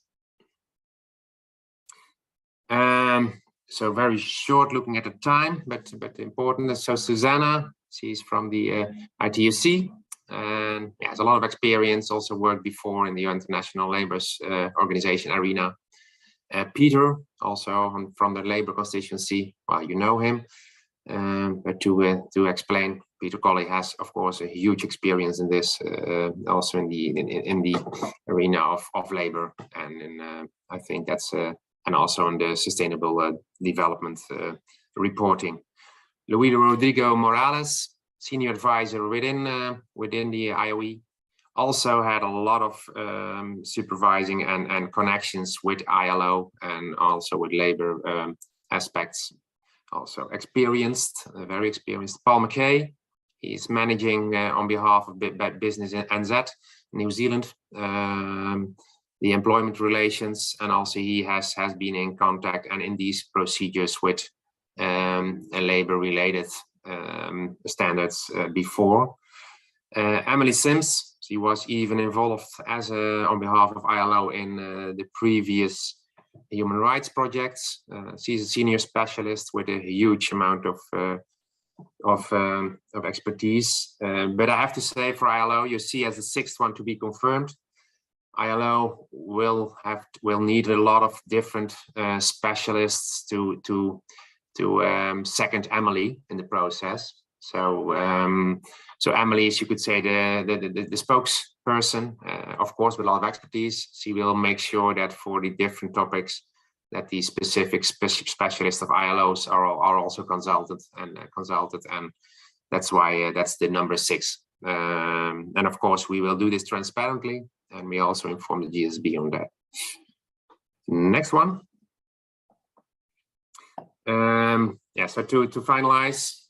So very short, looking at the time, but important. So Susanna, she's from the ITUC, and has a lot of experience. Also worked before in the International Labour Organization arena. Peter, also from the Labour constituency. Well, you know him, but to explain. Peter Colley has, of course, a huge experience in this, also in the arena of labor, and I think that's and also in the sustainable development reporting. Luis Rodrigo Morales, senior advisor within the IOE, also had a lot of supervising and connections with ILO and also with labor aspects. Also experienced, very experienced. Paul McKay. He's managing on behalf of Business NZ, New Zealand, the employment relations, and also he has been in contact and in these procedures with labor-related standards before. Emily Sims, she was even involved as on behalf of ILO in the previous human rights projects. She's a senior specialist with a huge amount of expertise, but I have to say, for ILO, you see as the 6th one to be confirmed, ILO will need a lot of different specialists to second Emily in the process. So Emily is, you could say, the spokesperson, of course, with a lot of expertise. She will make sure that for the different topics, that the specific specialists of ILOs are also consulted and that's why that's the number 6. And of course, we will do this transparently, and we also inform the GSB on that. Next one. Yeah, so to finalize,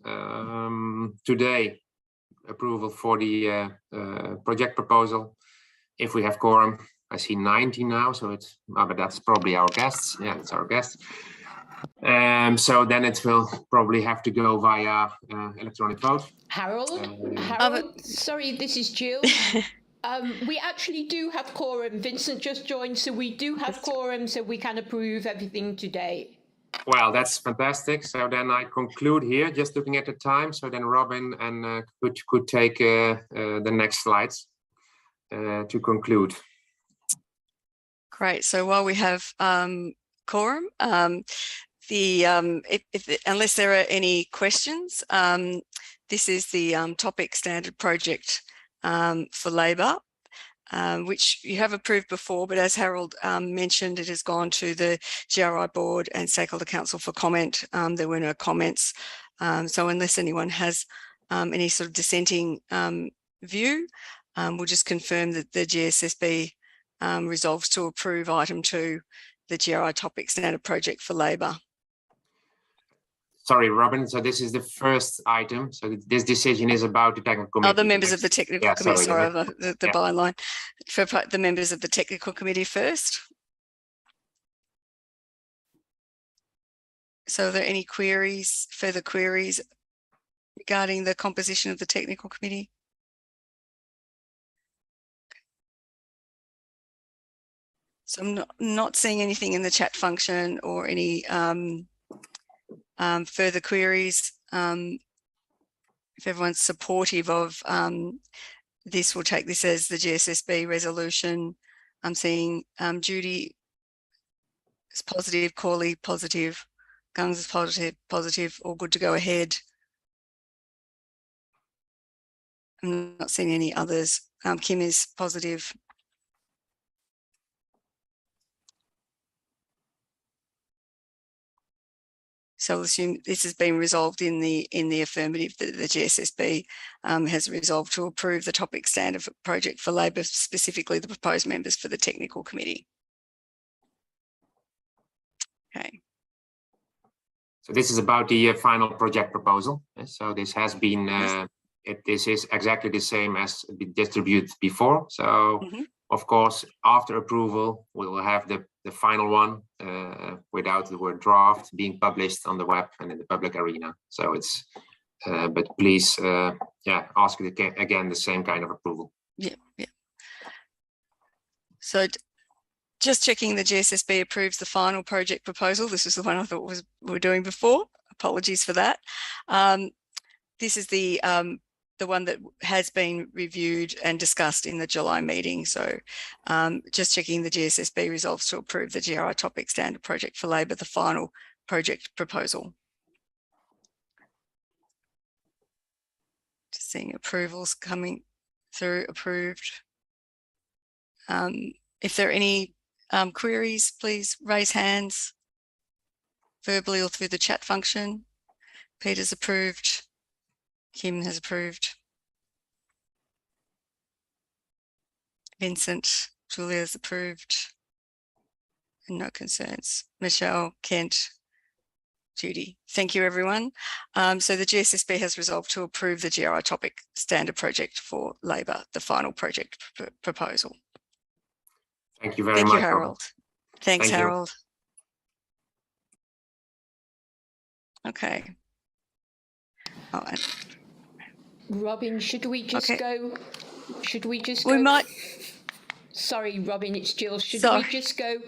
today, approval for the project proposal. If we have quorum, I see 90 now, so it's, but that's probably our guests. Yeah, it's our guests. So then it will probably have to go via electronic vote. Harold, sorry, this is Jill. We actually do have quorum. Vincent just joined, so we do have quorum, so we can approve everything today. Well, that's fantastic. So then I conclude here, just looking at the time. So then Robin and could take the next slides to conclude. Great. So while we have quorum, unless there are any questions, this is the topic standard project for labour, which you have approved before, but as Harold mentioned, it has gone to the GRI board and Stakeholder Council for comment. There were no comments. So unless anyone has any sort of dissenting view, we'll just confirm that the GSSB resolves to approve item 2, the GRI topic standard project for labour. Sorry, Robin. So this is the first item. So this decision is about the technical committee. Oh, the members of the technical committee. Sorry, the byline. For the members of the technical committee first. So are there any queries, further queries regarding the composition of the technical committee? So I'm not seeing anything in the chat function or any further queries. If everyone's supportive of this, we'll take this as the GSSB resolution. I'm seeing Judy is positive, Corley positive, Gungs is positive, all good to go ahead. I'm not seeing any others. Kim is positive. So I'll assume this has been resolved in the affirmative, that the GSSB has resolved to approve the topic standard project for labour, specifically the proposed members for the technical committee. Okay. So this is about the final project proposal. So this has been, this is exactly the same as distributed before. So of course, after approval, we will have the final one without the word draft being published on the web and in the public arena. So it's, but please, ask again the same kind of approval. Yeah. So just checking the GSSB approves the final project proposal. This was the one I thought we were doing before. Apologies for that. This is the one that has been reviewed and discussed in the July meeting. So just checking the GSSB resolves to approve the GRI topic standard project for labour, the final project proposal. Just seeing approvals coming through, approved. If there are any queries, please raise hands verbally or through the chat function. Peter's approved. Kim has approved. Vincent, Julia's approved. And no concerns. Michelle, Kent, Judy. Thank you, everyone. So the GSSB has resolved to approve the GRI topic standard project for labour, the final project proposal. Thank you very much. Thank you, Harold. Thanks, Harold. Okay. Oh, Robin, should we just go? Should we just go? We might. Sorry, Robin, it's Jill. Should we just go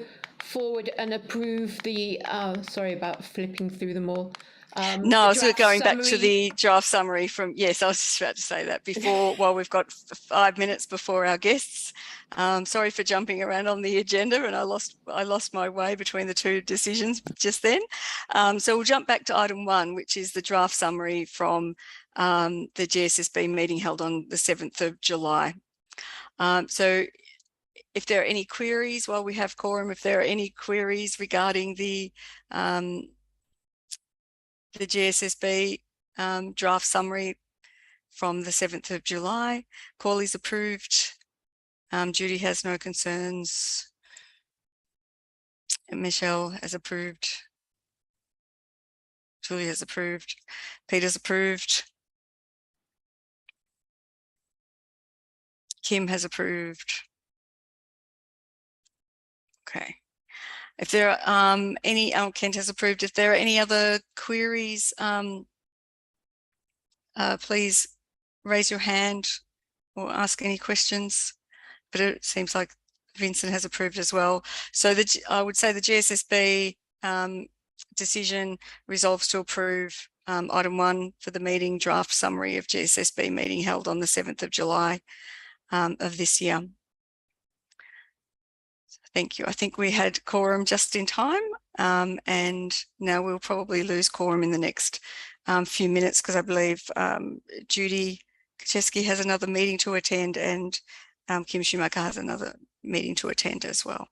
forward and approve the, sorry about flipping through them all. No, so going back to the draft summary from, yes, I was just about to say that before, well, we've got 5 minutes before our guests. Sorry for jumping around on the agenda, and I lost my way between the two decisions just then. So we'll jump back to item 1, which is the draft summary from the GSSB meeting held on the 7th of July. So if there are any queries while we have quorum, if there are any queries regarding the GSSB draft summary, from the 7th of July. Corley's approved. Judy has no concerns. Michelle has approved. Julie has approved. Peter's approved. Kim has approved. Okay. If there are any, Kent has approved. If there are any other queries, please raise your hand or ask any questions. But it seems like Vincent has approved as well. So I would say the GSSB decision resolves to approve item 1 for the meeting draft summary of GSSB meeting held on the 7th of July of this year. Thank you. I think we had quorum just in time, and now we'll probably lose quorum in the next few minutes because I believe Judy Kaczewski has another meeting to attend, and Kim Schumacher has another meeting to attend as well.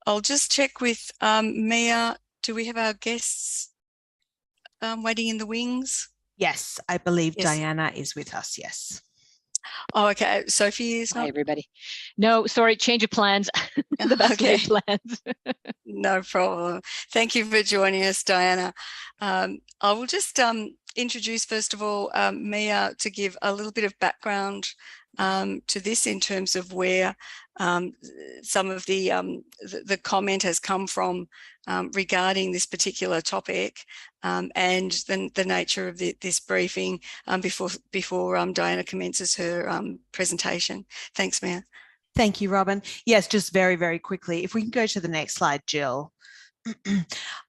I'll just check with Mia. Do we have our guests waiting in the wings? Yes, I believe Yes. Diana is with us. Yes. Oh, okay. Sophie is not. Hi, everybody. No, sorry, change of plans. The best laid plans. No problem. Thank you for joining us, Diana. I will just introduce, first of all, Mia to give a little bit of background to this in terms of where some of the comment has come from regarding this particular topic, and the nature of this briefing before Diana commences her presentation. Thanks, Mia. Thank you, Robin. Yes, just very, very quickly, if we can go to the next slide, Jill.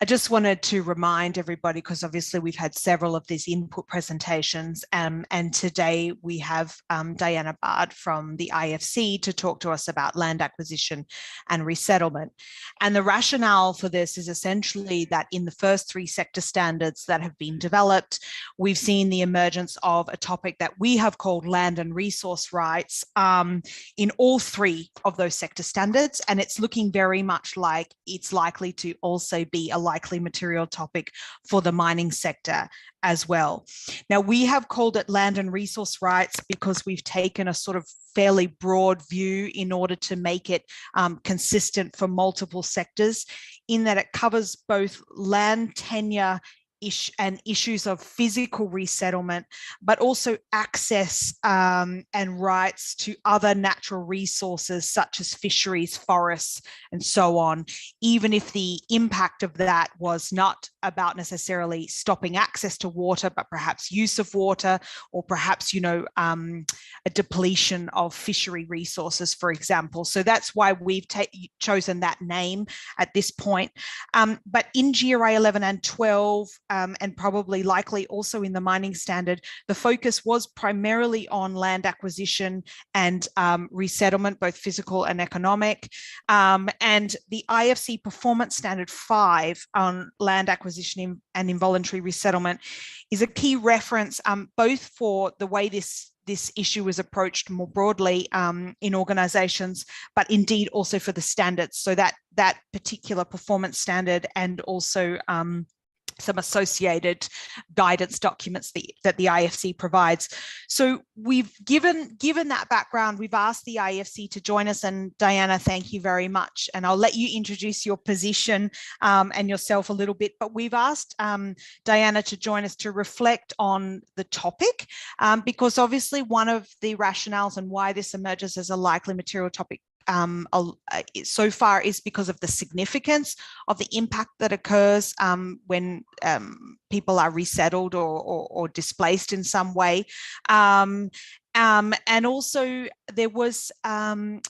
I just wanted to remind everybody, because obviously we've had several of these input presentations, and today we have Diana Bard from the IFC to talk to us about land acquisition and resettlement. And the rationale for this is essentially that in the first 3 sector standards that have been developed, we've seen the emergence of a topic that we have called land and resource rights in all 3 of those sector standards, and it's looking very much like it's likely to also be a likely material topic for the mining sector as well. Now, we have called it land and resource rights because we've taken a sort of fairly broad view in order to make it consistent for multiple sectors, in that it covers both land tenure and issues of physical resettlement, but also access and rights to other natural resources such as fisheries, forests, and so on, even if the impact of that was not about necessarily stopping access to water, but perhaps use of water, or perhaps, a depletion of fishery resources, for example. So that's why we've chosen that name at this point. But in GRI 11 and 12, and probably likely also in the mining standard, the focus was primarily on land acquisition and resettlement, both physical and economic. And the IFC Performance Standard 5 on land acquisition and involuntary resettlement is a key reference, both for the way this issue is approached more broadly in organisations, but indeed also for the standards. So that particular performance standard, and also some associated guidance documents that the IFC provides. So we've given that background, we've asked the IFC to join us, and Diana, thank you very much. And I'll let you introduce your position and yourself a little bit, but we've asked Diana to join us to reflect on the topic, because obviously one of the rationales and why this emerges as a likely material topic so far is because of the significance of the impact that occurs when people are resettled or displaced in some way. And also there was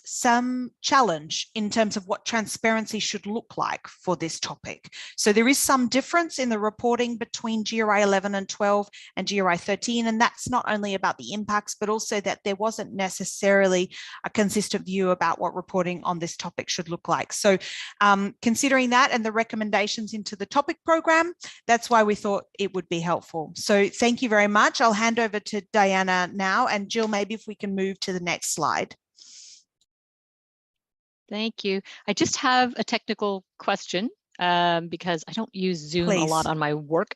some challenge in terms of what transparency should look like for this topic. So there is some difference in the reporting between GRI 11 and 12 and GRI 13, and that's not only about the impacts, but also that there wasn't necessarily a consistent view about what reporting on this topic should look like. So considering that and the recommendations into the topic program, that's why we thought it would be helpful. So thank you very much. I'll hand over to Diana now, and Jill, maybe if we can move to the next slide. Thank you. I just have a technical question because I don't use Zoom a lot on my work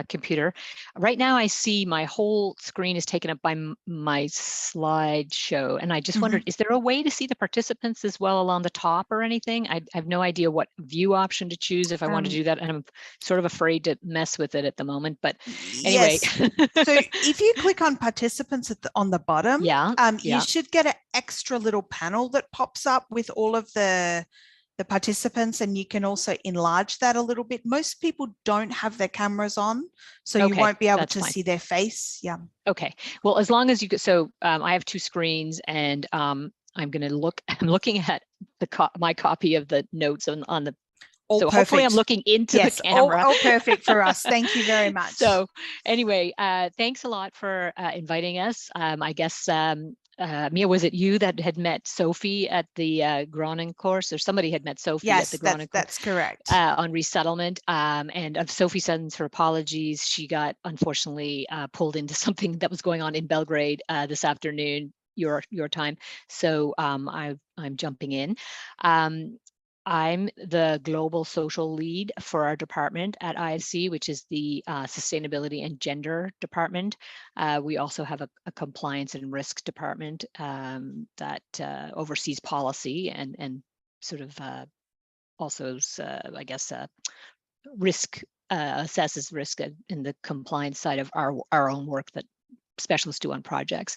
computer. Right now I see my whole screen is taken up by my slideshow, and I just wondered, is there a way to see the participants as well along the top or anything? I have no idea what view option to choose if I want to do that, and I'm sort of afraid to mess with it at the moment, but anyway. Yes. So if you click on participants on the bottom, you should get an extra little panel that pops up with all of the participants, and you can also enlarge that a little bit. Most people don't have their cameras on, so you won't be able to see their face. Yeah. Okay. Well, as long as you could, so I have two screens, and I'm going to look, I'm looking at my copy of the notes on the, so hopefully I'm looking into the camera. All perfect for us. Thank you very much. So anyway, thanks a lot for inviting us. I guess, Mia, was it you that had met Sophie at the Groningen course, or somebody had met Sophie at the Groningen course? That's correct. On resettlement, and Sophie sends her apologies. She got unfortunately pulled into something that was going on in Belgrade this afternoon, your time. So I'm jumping in. I'm the global social lead for our department at IFC, which is the sustainability and gender department. We also have a compliance and risk department that oversees policy and sort of also, I guess, risk, assesses risk in the compliance side of our own work that specialists do on projects.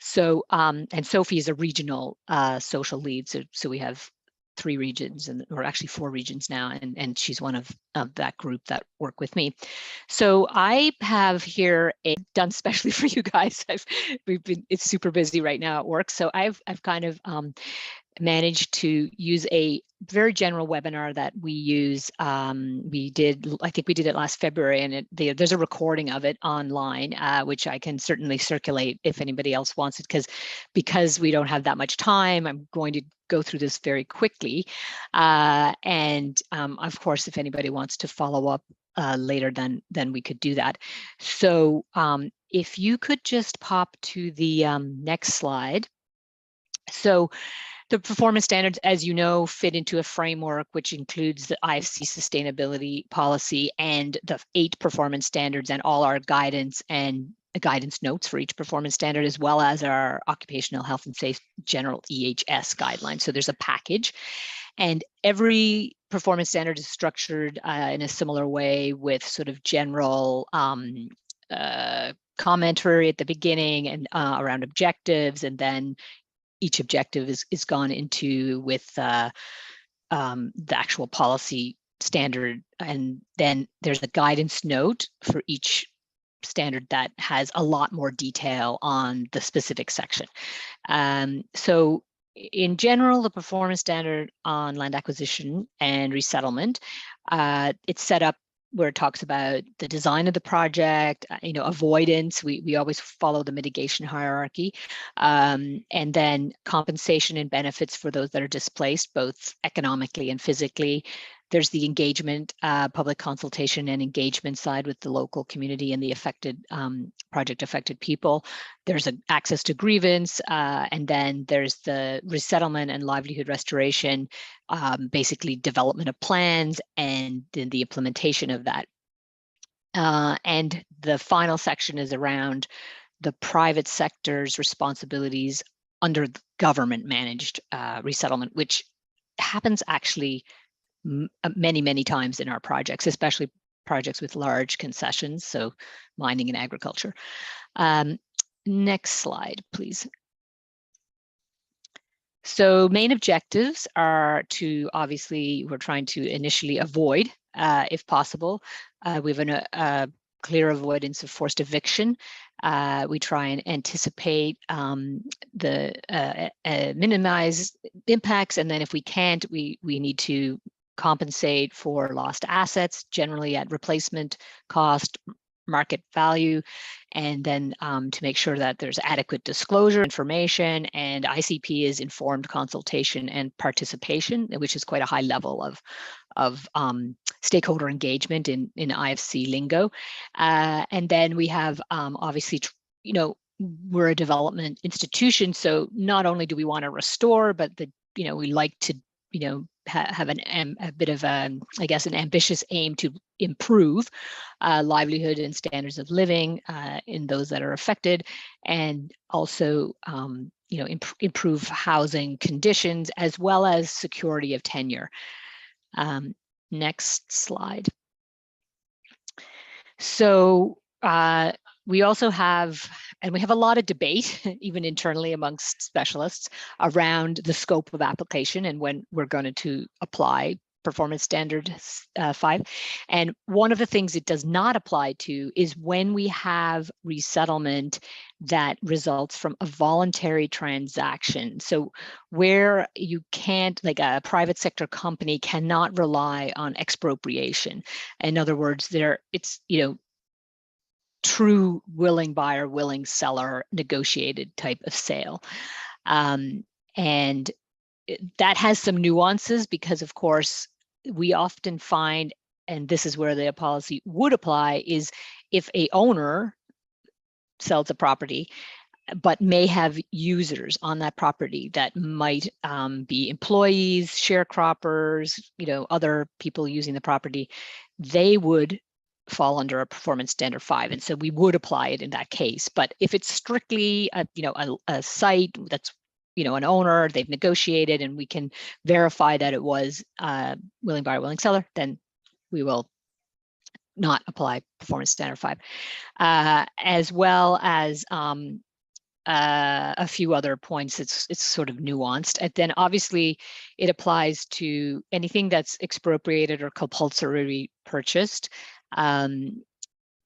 So, and Sophie is a regional social lead. So we have 3 regions, or actually 4 regions now, and she's one of that group that work with me. So I have here done specially for you guys. It's super busy right now at work, so I've kind of managed to use a very general webinar that we use. I think we did it last February, and there's a recording of it online, which I can certainly circulate if anybody else wants it, because we don't have that much time. I'm going to go through this very quickly. And of course, if anybody wants to follow up later, then we could do that. So if you could just pop to the next slide. So the performance standards, as you know, fit into a framework which includes the IFC sustainability policy and the 8 performance standards and all our guidance and guidance notes for each performance standard, as well as our occupational health and safety general EHS guidelines. So there's a package, and every performance standard is structured in a similar way, with sort of general commentary at the beginning and around objectives, and then each objective is gone into with the actual policy standard, and then there's a guidance note for each standard that has a lot more detail on the specific section. So in general, the performance standard on land acquisition and resettlement, it's set up where it talks about the design of the project, avoidance. We always follow the mitigation hierarchy, and then compensation and benefits for those that are displaced, both economically and physically. There's the engagement, public consultation and engagement side with the local community and the affected project affected people. There's access to grievance, and then there's the resettlement and livelihood restoration, basically development of plans and then the implementation of that. And the final section is around the private sector's responsibilities under government managed resettlement, which happens actually many times in our projects, especially projects with large concessions, so mining and agriculture. Next slide, please. So main objectives are to, obviously, we're trying to initially avoid, if possible. We have a clear avoidance of forced eviction. We try and anticipate minimize impacts, and then if we can't, we need to compensate for lost assets, generally at replacement cost, market value, and then to make sure that there's adequate disclosure information, and ICP is informed consultation and participation, which is quite a high level of stakeholder engagement in IFC lingo. And then we have obviously, we're a development institution, so not only do we want to restore, but we like to have a bit of I guess an ambitious aim to improve livelihood and standards of living in those that are affected, and also improve housing conditions as well as security of tenure. Next slide. So we also have, and we have a lot of debate, even internally amongst specialists, around the scope of application and when we're going to apply Performance Standard 5. And one of the things it does not apply to is when we have resettlement that results from a voluntary transaction. So where you can't, like a private sector company cannot rely on expropriation. In other words, it's true willing buyer, willing seller, negotiated type of sale. And that has some nuances because, of course, we often find, and this is where the policy would apply, is if a owner sells a property, but may have users on that property that might be employees, sharecroppers, other people using the property, they would fall under a Performance Standard 5, and so we would apply it in that case. But if it's strictly a site that's an owner, they've negotiated, and we can verify that it was willing buyer, willing seller, then we will not apply Performance Standard 5, as well as a few other points. It's sort of nuanced. And then obviously it applies to anything that's expropriated or compulsory purchased.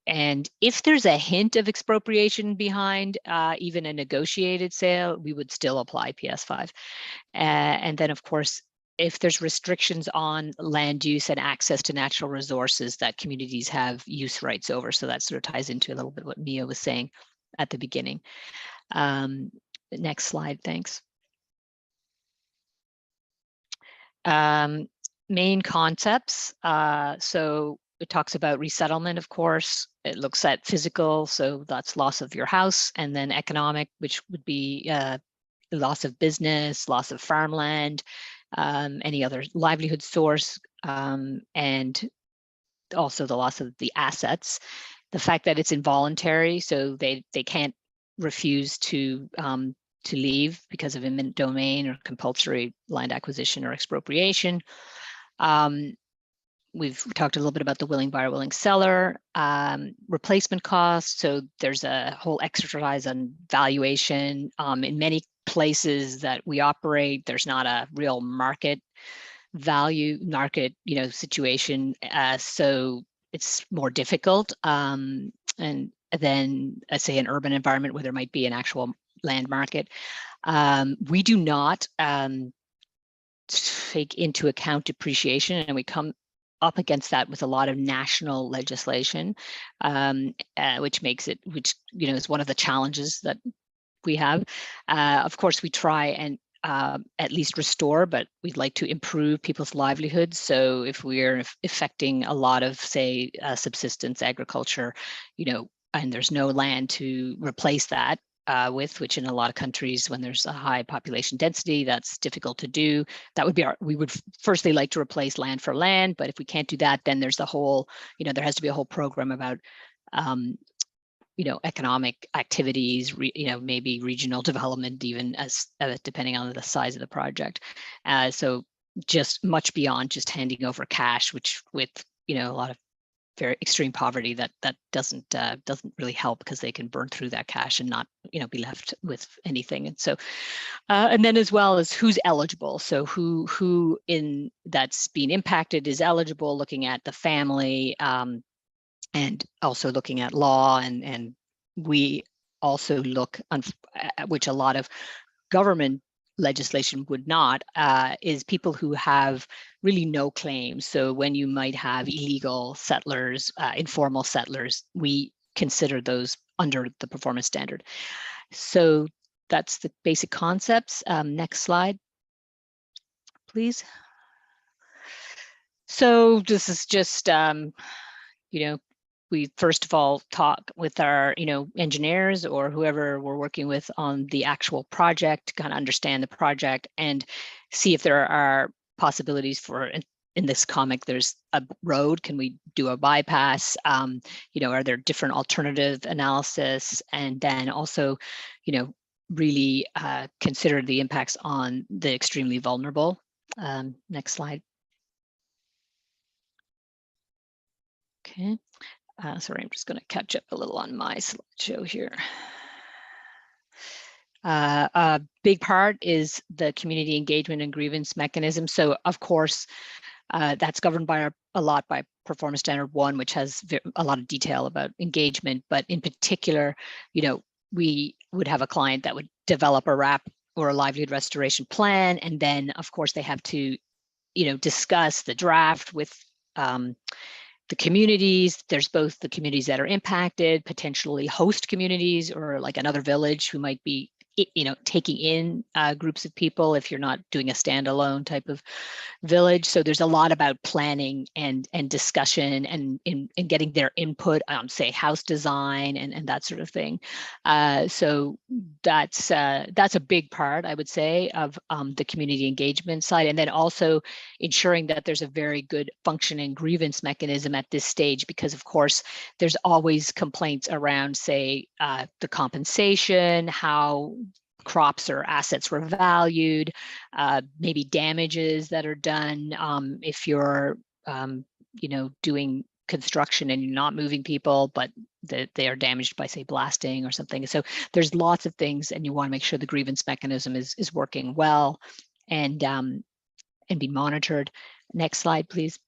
And if there's a hint of expropriation behind even a negotiated sale, we would still apply PS5. And then, of course, if there's restrictions on land use and access to natural resources that communities have use rights over. So that sort of ties into a little bit what Mia was saying at the beginning. Next slide, thanks. Main concepts. So it talks about resettlement, of course. It looks at physical, so that's loss of your house, and then economic, which would be loss of business, loss of farmland, any other livelihood source, and also the loss of the assets. The fact that it's involuntary, so they can't refuse to leave because of eminent domain or compulsory land acquisition or expropriation. We've talked a little bit about the willing buyer, willing seller, replacement costs. So there's a whole exercise on valuation. In many places that we operate, there's not a real market value, situation. So it's more difficult. And then I say an urban environment where there might be an actual land market. We do not take into account depreciation, and we come up against that with a lot of national legislation, which makes it, is one of the challenges that we have. Of course, we try and at least restore, but we'd like to improve people's livelihoods. So if we're affecting a lot of, say, subsistence agriculture, and there's no land to replace that with, which in a lot of countries, when there's a high population density, that's difficult to do. That would be we would firstly like to replace land for land, but if we can't do that, then there's the whole, there has to be a whole program about, economic activities, maybe regional development, even as depending on the size of the project. So just much beyond just handing over cash, which with, a lot of very extreme poverty, that doesn't really help, because they can burn through that cash and not be left with anything. And so and then as well as who's eligible, so who in that's being impacted is eligible, looking at the family, and also looking at law, and we also look on, which a lot of government legislation would not, is people who have really no claims. So when you might have illegal settlers, informal settlers, we consider those under the performance standard. So that's the basic concepts. Next slide, please. So this is just, we first of all talk with our, engineers or whoever we're working with on the actual project, kind of understand the project and see if there are possibilities for, in this comic, there's a road. Can we do a bypass? You know, are there different alternative analysis? And then also, you know, really consider the impacts on the extremely vulnerable. Next slide. Okay. Sorry, I'm just going to catch up a little on my slideshow here. A big part is the community engagement and grievance mechanism. So, of course, that's governed by a lot by Performance Standard 1, which has a lot of detail about engagement. But in particular, you know, we would have a client that would develop a RAP or a livelihood restoration plan, and then, of course, they have to, you know, discuss the draft with the communities. There's both the communities that are impacted, potentially host communities, or like another village who might be, you know, taking in groups of people if you're not doing a standalone type of village. So there's a lot about planning and discussion and in getting their input on, say, house design and that sort of thing. So that's a big part, I would say, of the community engagement side, and then also ensuring that there's a very good functioning grievance mechanism at this stage, because of course there's always complaints around, say, the compensation, how crops or assets were valued, maybe damages that are done if you're, you know, doing construction and you're not moving people, but they are damaged by, say, blasting or something. So there's lots of things, and you want to make sure the grievance mechanism is working well and be monitored. Next slide, please.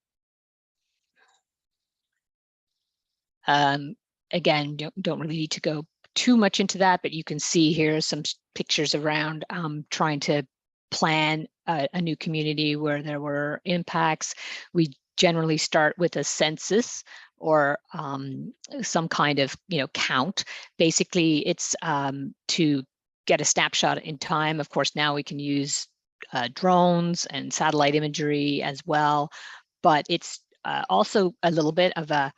Again, don't really need to go too much into that, but you can see here some pictures around trying to plan a new community where there were impacts. We generally start with a census or some kind of, you know, count. Basically, it's to get a snapshot in time. Of course, now we can use drones and satellite imagery as well, but it's also a little bit of a,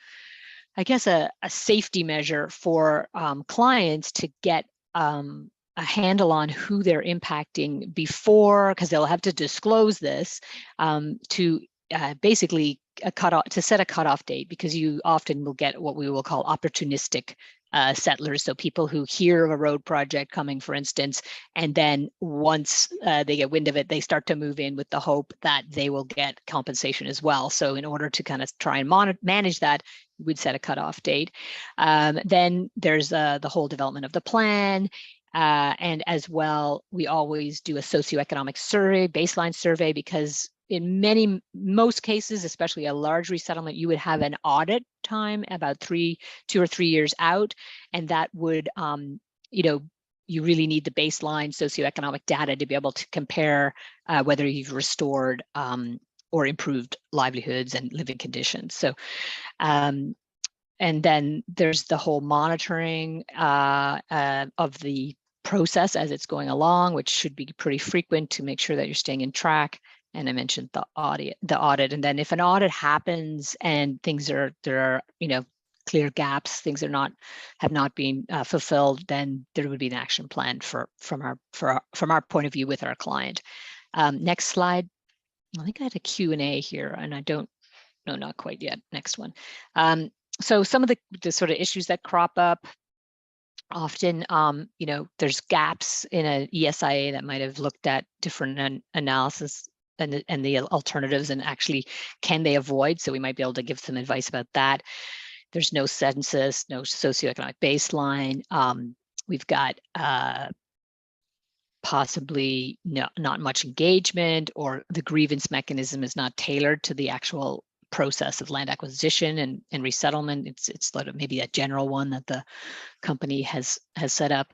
I guess, a safety measure for clients to get a handle on who they're impacting before, because they'll have to disclose this to basically set a cutoff date, because you often will get what we will call opportunistic settlers. So people who hear of a road project coming, for instance, and then once they get wind of it, they start to move in with the hope that they will get compensation as well. So in order to kind of try and manage that, we'd set a cutoff date. Then there's the whole development of the plan. And as well, we always do a socioeconomic survey, baseline survey, because in most cases, especially a large resettlement, you would have an audit time about 2 or 3 years out, and that would, you know, you really need the baseline socioeconomic data to be able to compare whether you've restored or improved livelihoods and living conditions. So, and then there's the whole monitoring of the process as it's going along, which should be pretty frequent to make sure that you're staying in track. And I mentioned the audit. And then if an audit happens and there are, you know, clear gaps, things have not been fulfilled, then there would be an action plan from our point of view with our client. Next slide. I think I had a Q&A here, and I don't, no, not quite yet. Next one. So some of the sort of issues that crop up often, you know, there's gaps in an ESIA that might have looked at different analysis and the alternatives, and actually can they avoid? So we might be able to give some advice about that. There's no census, no socioeconomic baseline. We've got possibly not much engagement, or the grievance mechanism is not tailored to the actual process of land acquisition and resettlement. It's like maybe a general one that the company has set up.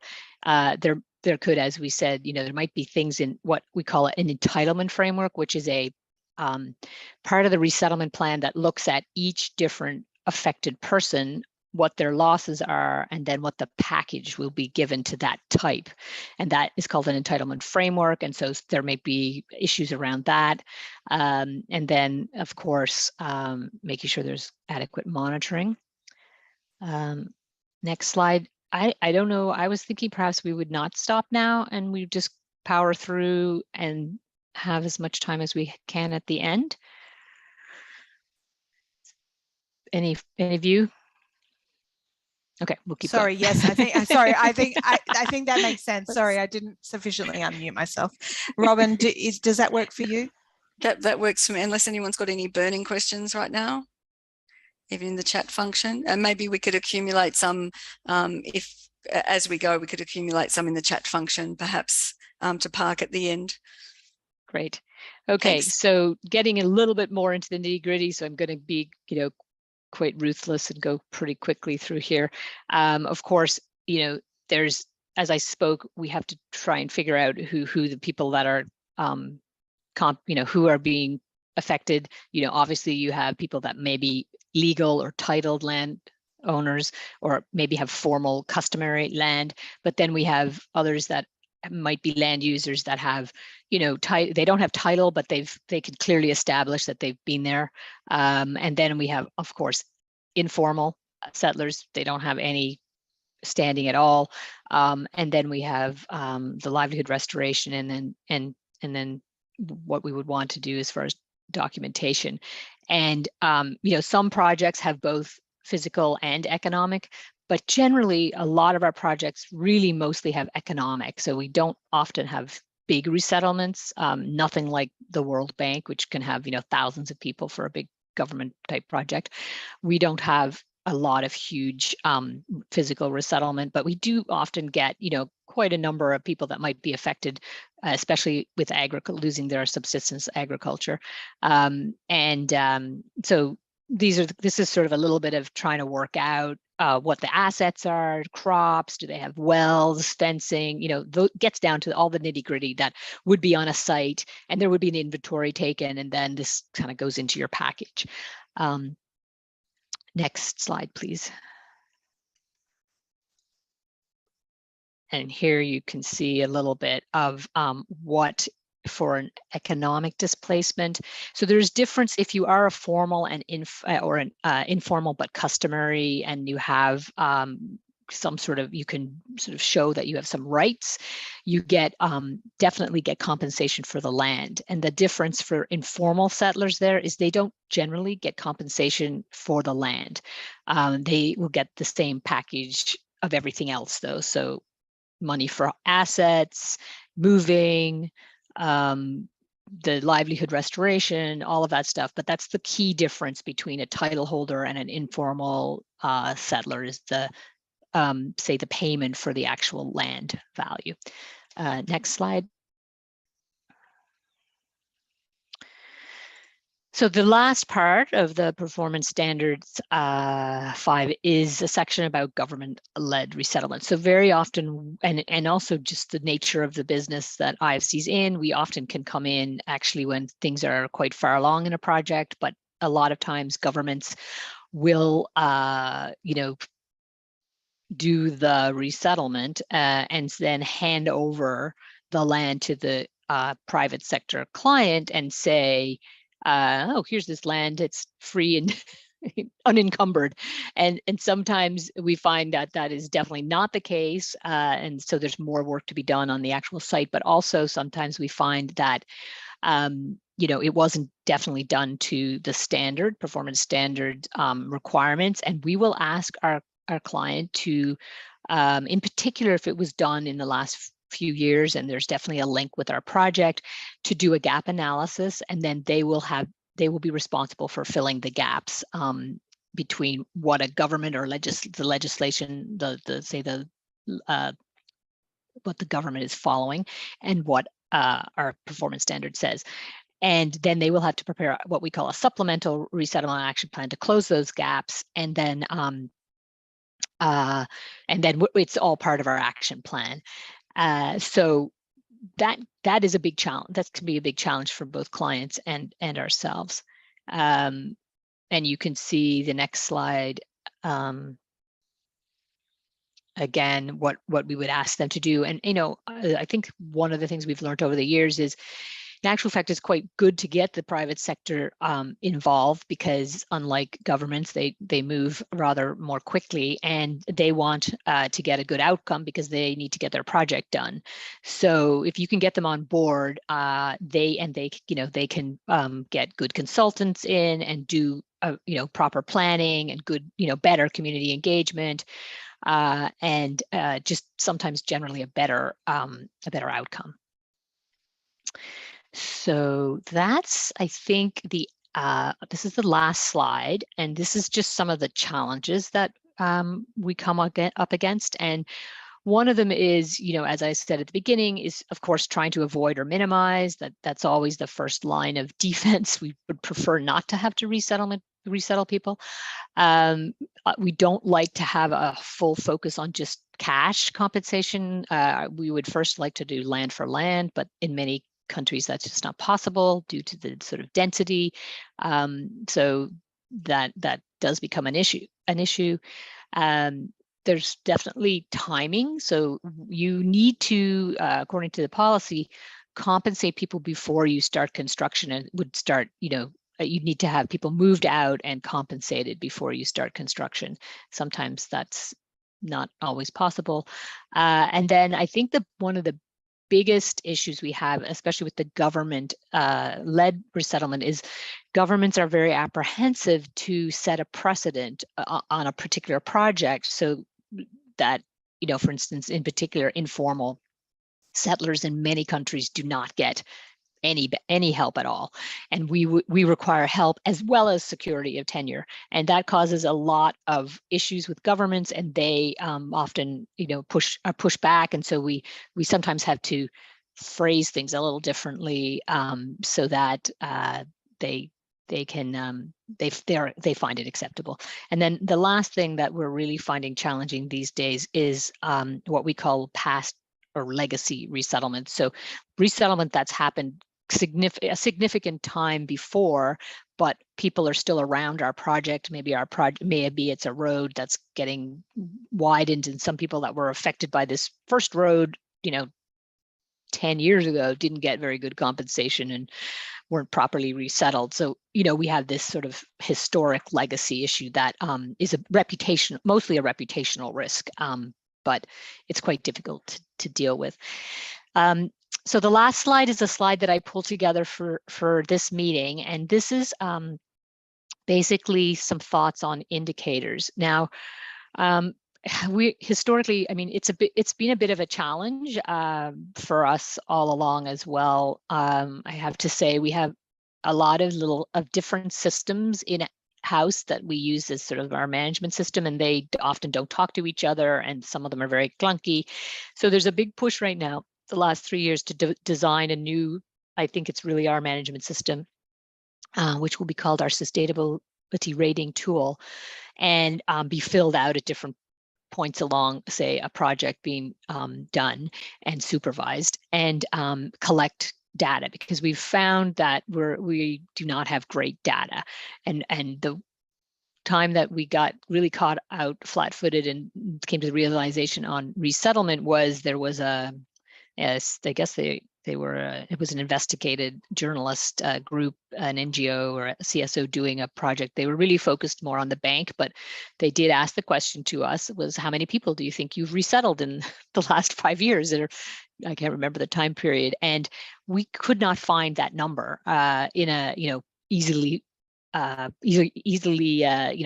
There could, as we said, you know, there might be things in what we call an entitlement framework, which is a part of the resettlement plan that looks at each different affected person, what their losses are, and then what the package will be given to that type. And that is called an entitlement framework. And so there may be issues around that. And then, of course, making sure there's adequate monitoring. Next slide. I don't know. I was thinking perhaps we would not stop now and we just power through and have as much time as we can at the end. Any of you? Okay, we'll keep Sorry, going. yes, I think I think that makes sense. Sorry, I didn't sufficiently unmute myself. Robin, does that work for you? That works for me, unless anyone's got any burning questions right now, even in the chat function. And maybe we could accumulate some, if as we go, we could accumulate some in the chat function, perhaps to park at the end. Great. Okay, Thanks. so getting a little bit more into the nitty-gritty, so I'm going to be, quite ruthless and go pretty quickly through here. Of course, there's, as I spoke, we have to try and figure out who the people that are, who are being affected. Obviously you have people that may be legal or titled land owners, or maybe have formal customary land, but then we have others that might be land users that have, they don't have title, but they can clearly establish that they've been there. And then we have, of course, informal settlers. They don't have any standing at all. And then we have the livelihood restoration, and then what we would want to do as far as documentation. And some projects have both physical and economic, but generally a lot of our projects really mostly have economic. So we don't often have big resettlements, nothing like the World Bank, which can have, thousands of people for a big government type project. We don't have a lot of huge physical resettlement, but we do often get, quite a number of people that might be affected, especially with losing their subsistence agriculture. So this is sort of a little bit of trying to work out what the assets are, crops, do they have wells, fencing, gets down to all the nitty gritty that would be on a site, and there would be an inventory taken, and then this kind of goes into your package. Next slide, please. And here you can see a little bit of what for an economic displacement. So there's difference if you are a formal and informal but customary, and you have some sort of, you can sort of show that you have some rights, you get definitely get compensation for the land. And the difference for informal settlers there is they don't generally get compensation for the land. They will get the same package of everything else though. So money for assets, moving, the livelihood restoration, all of that stuff. But that's the key difference between a title holder and an informal settler, is the say the payment for the actual land value. Next slide. So the last part of the performance standards 5 is a section about government-led resettlement. So very often, and also just the nature of the business that IFC's in, we often can come in actually when things are quite far along in a project, but a lot of times governments will, do the resettlement and then hand over the land to the private sector client and say, oh, here's this land, it's free and unencumbered. And sometimes we find that that is definitely not the case. And so there's more work to be done on the actual site, but also sometimes we find that, it wasn't definitely done to the performance standard requirements. And we will ask our client to, in particular, if it was done in the last few years, and there's definitely a link with our project, to do a gap analysis, and then they will be responsible for filling the gaps between what a government or the legislation, what the government is following, and what our performance standard says. And then they will have to prepare what we call a supplemental resettlement action plan to close those gaps, and then it's all part of our action plan. So that is a big challenge. That can be a big challenge for both clients and ourselves. And you can see the next slide. Again, what we would ask them to do. And, I think one of the things we've learned over the years is, in actual fact, it's quite good to get the private sector involved, because unlike governments, they move rather more quickly, and they want to get a good outcome because they need to get their project done. So if you can get them on board, they can get good consultants in and do proper planning and good, better community engagement, and just sometimes generally a better outcome. So that's, I think, this is the last slide, and this is just some of the challenges that we come up against. And one of them is, as I said at the beginning, is of course trying to avoid or minimize. That's always the first line of defense. We would prefer not to have to resettle people. We don't like to have a full focus on just cash compensation. We would first like to do land for land, but in many countries that's just not possible due to the sort of density. So that does become an issue. There's definitely timing. So you need to, according to the policy, compensate people before you start construction, and would start, you need to have people moved out and compensated before you start construction. Sometimes that's not always possible. And then I think one of the biggest issues we have, especially with the government led resettlement, is governments are very apprehensive to set a precedent on a particular project, so that, for instance, in particular, informal settlers in many countries do not get any help at all, and we require help as well as security of tenure, and that causes a lot of issues with governments, and they often push back, and so we sometimes have to phrase things a little differently, so that they find it acceptable. And then the last thing that we're really finding challenging these days is what we call past or legacy resettlement. So resettlement that's happened a significant time before, but people are still around our project. Maybe it's a road that's getting widened, and some people that were affected by this first road, 10 years ago didn't get very good compensation and weren't properly resettled. So, we have this sort of historic legacy issue that is mostly a reputational risk, but it's quite difficult to deal with. So the last slide is a slide that I pulled together for this meeting, and this is basically some thoughts on indicators. Now, we historically, it's been a bit of a challenge for us all along as well. I have to say, we have a lot of different systems in house that we use as sort of our management system, and they often don't talk to each other, and some of them are very clunky. So there's a big push right now, the last 3 years, to design a new, I think it's really our management system, which will be called our sustainability rating tool, and be filled out at different points along, say, a project being done and supervised, and collect data, because we've found that we do not have great data, and the time that we got really caught out flat-footed and came to the realization on resettlement was there was I guess it was an investigated journalist group, an NGO or a CSO doing a project. They were really focused more on the bank, but they did ask the question to us, was how many people do you think you've resettled in the last 5 years? I can't remember the time period. And we could not find that number in a, easily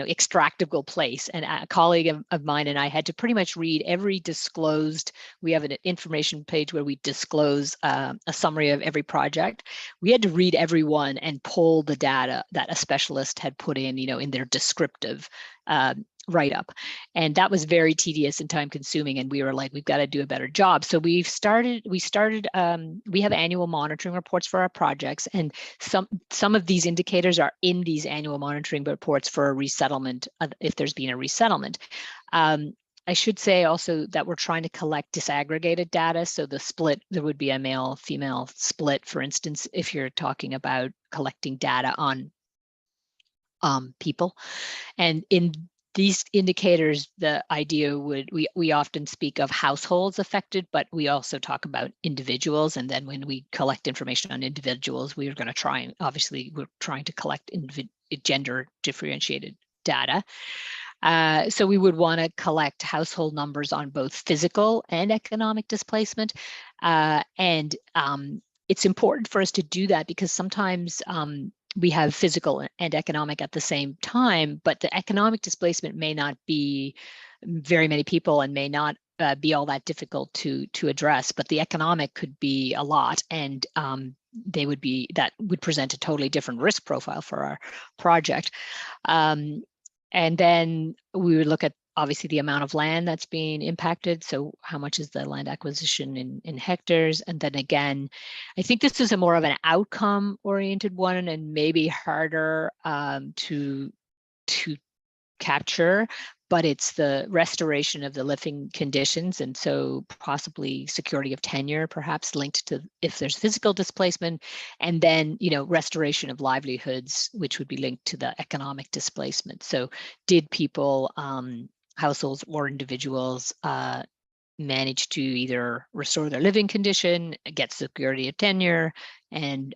extractable place. And a colleague of mine and I had to pretty much read every disclosed, we have an information page where we disclose a summary of every project. We had to read every one and pull the data that a specialist had put in, in their descriptive write-up. And that was very tedious and time consuming. And we were like, we've got to do a better job. So we have annual monitoring reports for our projects. And some of these indicators are in these annual monitoring reports for a resettlement, if there's been a resettlement. I should say also that we're trying to collect disaggregated data. So the split, there would be a male-female split, for instance, if you're talking about collecting data on people. And in these indicators, the idea we often speak of households affected, but we also talk about individuals. And then when we collect information on individuals, we're going to try and obviously we're trying to collect gender differentiated data. So we would want to collect household numbers on both physical and economic displacement. And it's important for us to do that because sometimes we have physical and economic at the same time, but the economic displacement may not be very many people and may not be all that difficult to address, but the economic could be a lot, and that would present a totally different risk profile for our project. And then we would look at obviously the amount of land that's being impacted. So how much is the land acquisition in hectares? And then again, I think this is a more of an outcome oriented one and maybe harder to capture, but it's the restoration of the living conditions. And so possibly security of tenure, perhaps linked to if there's physical displacement, and then, restoration of livelihoods, which would be linked to the economic displacement. So did people, households or individuals manage to either restore their living condition, get security of tenure, and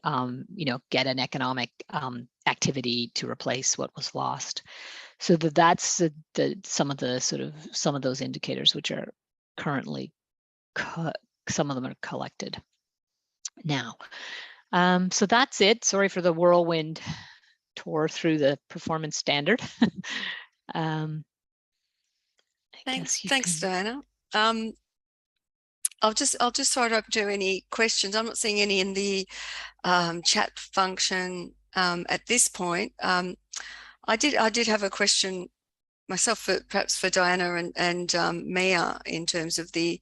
get an economic activity to replace what was lost. So that's some of those indicators which are currently some of them are collected now. So that's it. Sorry for the whirlwind tour through the performance standard. Thanks, Diana. I'll just throw it up to any questions. I'm not seeing any in the chat function at this point. I did have a question myself, perhaps for Diana and Mia, in terms of the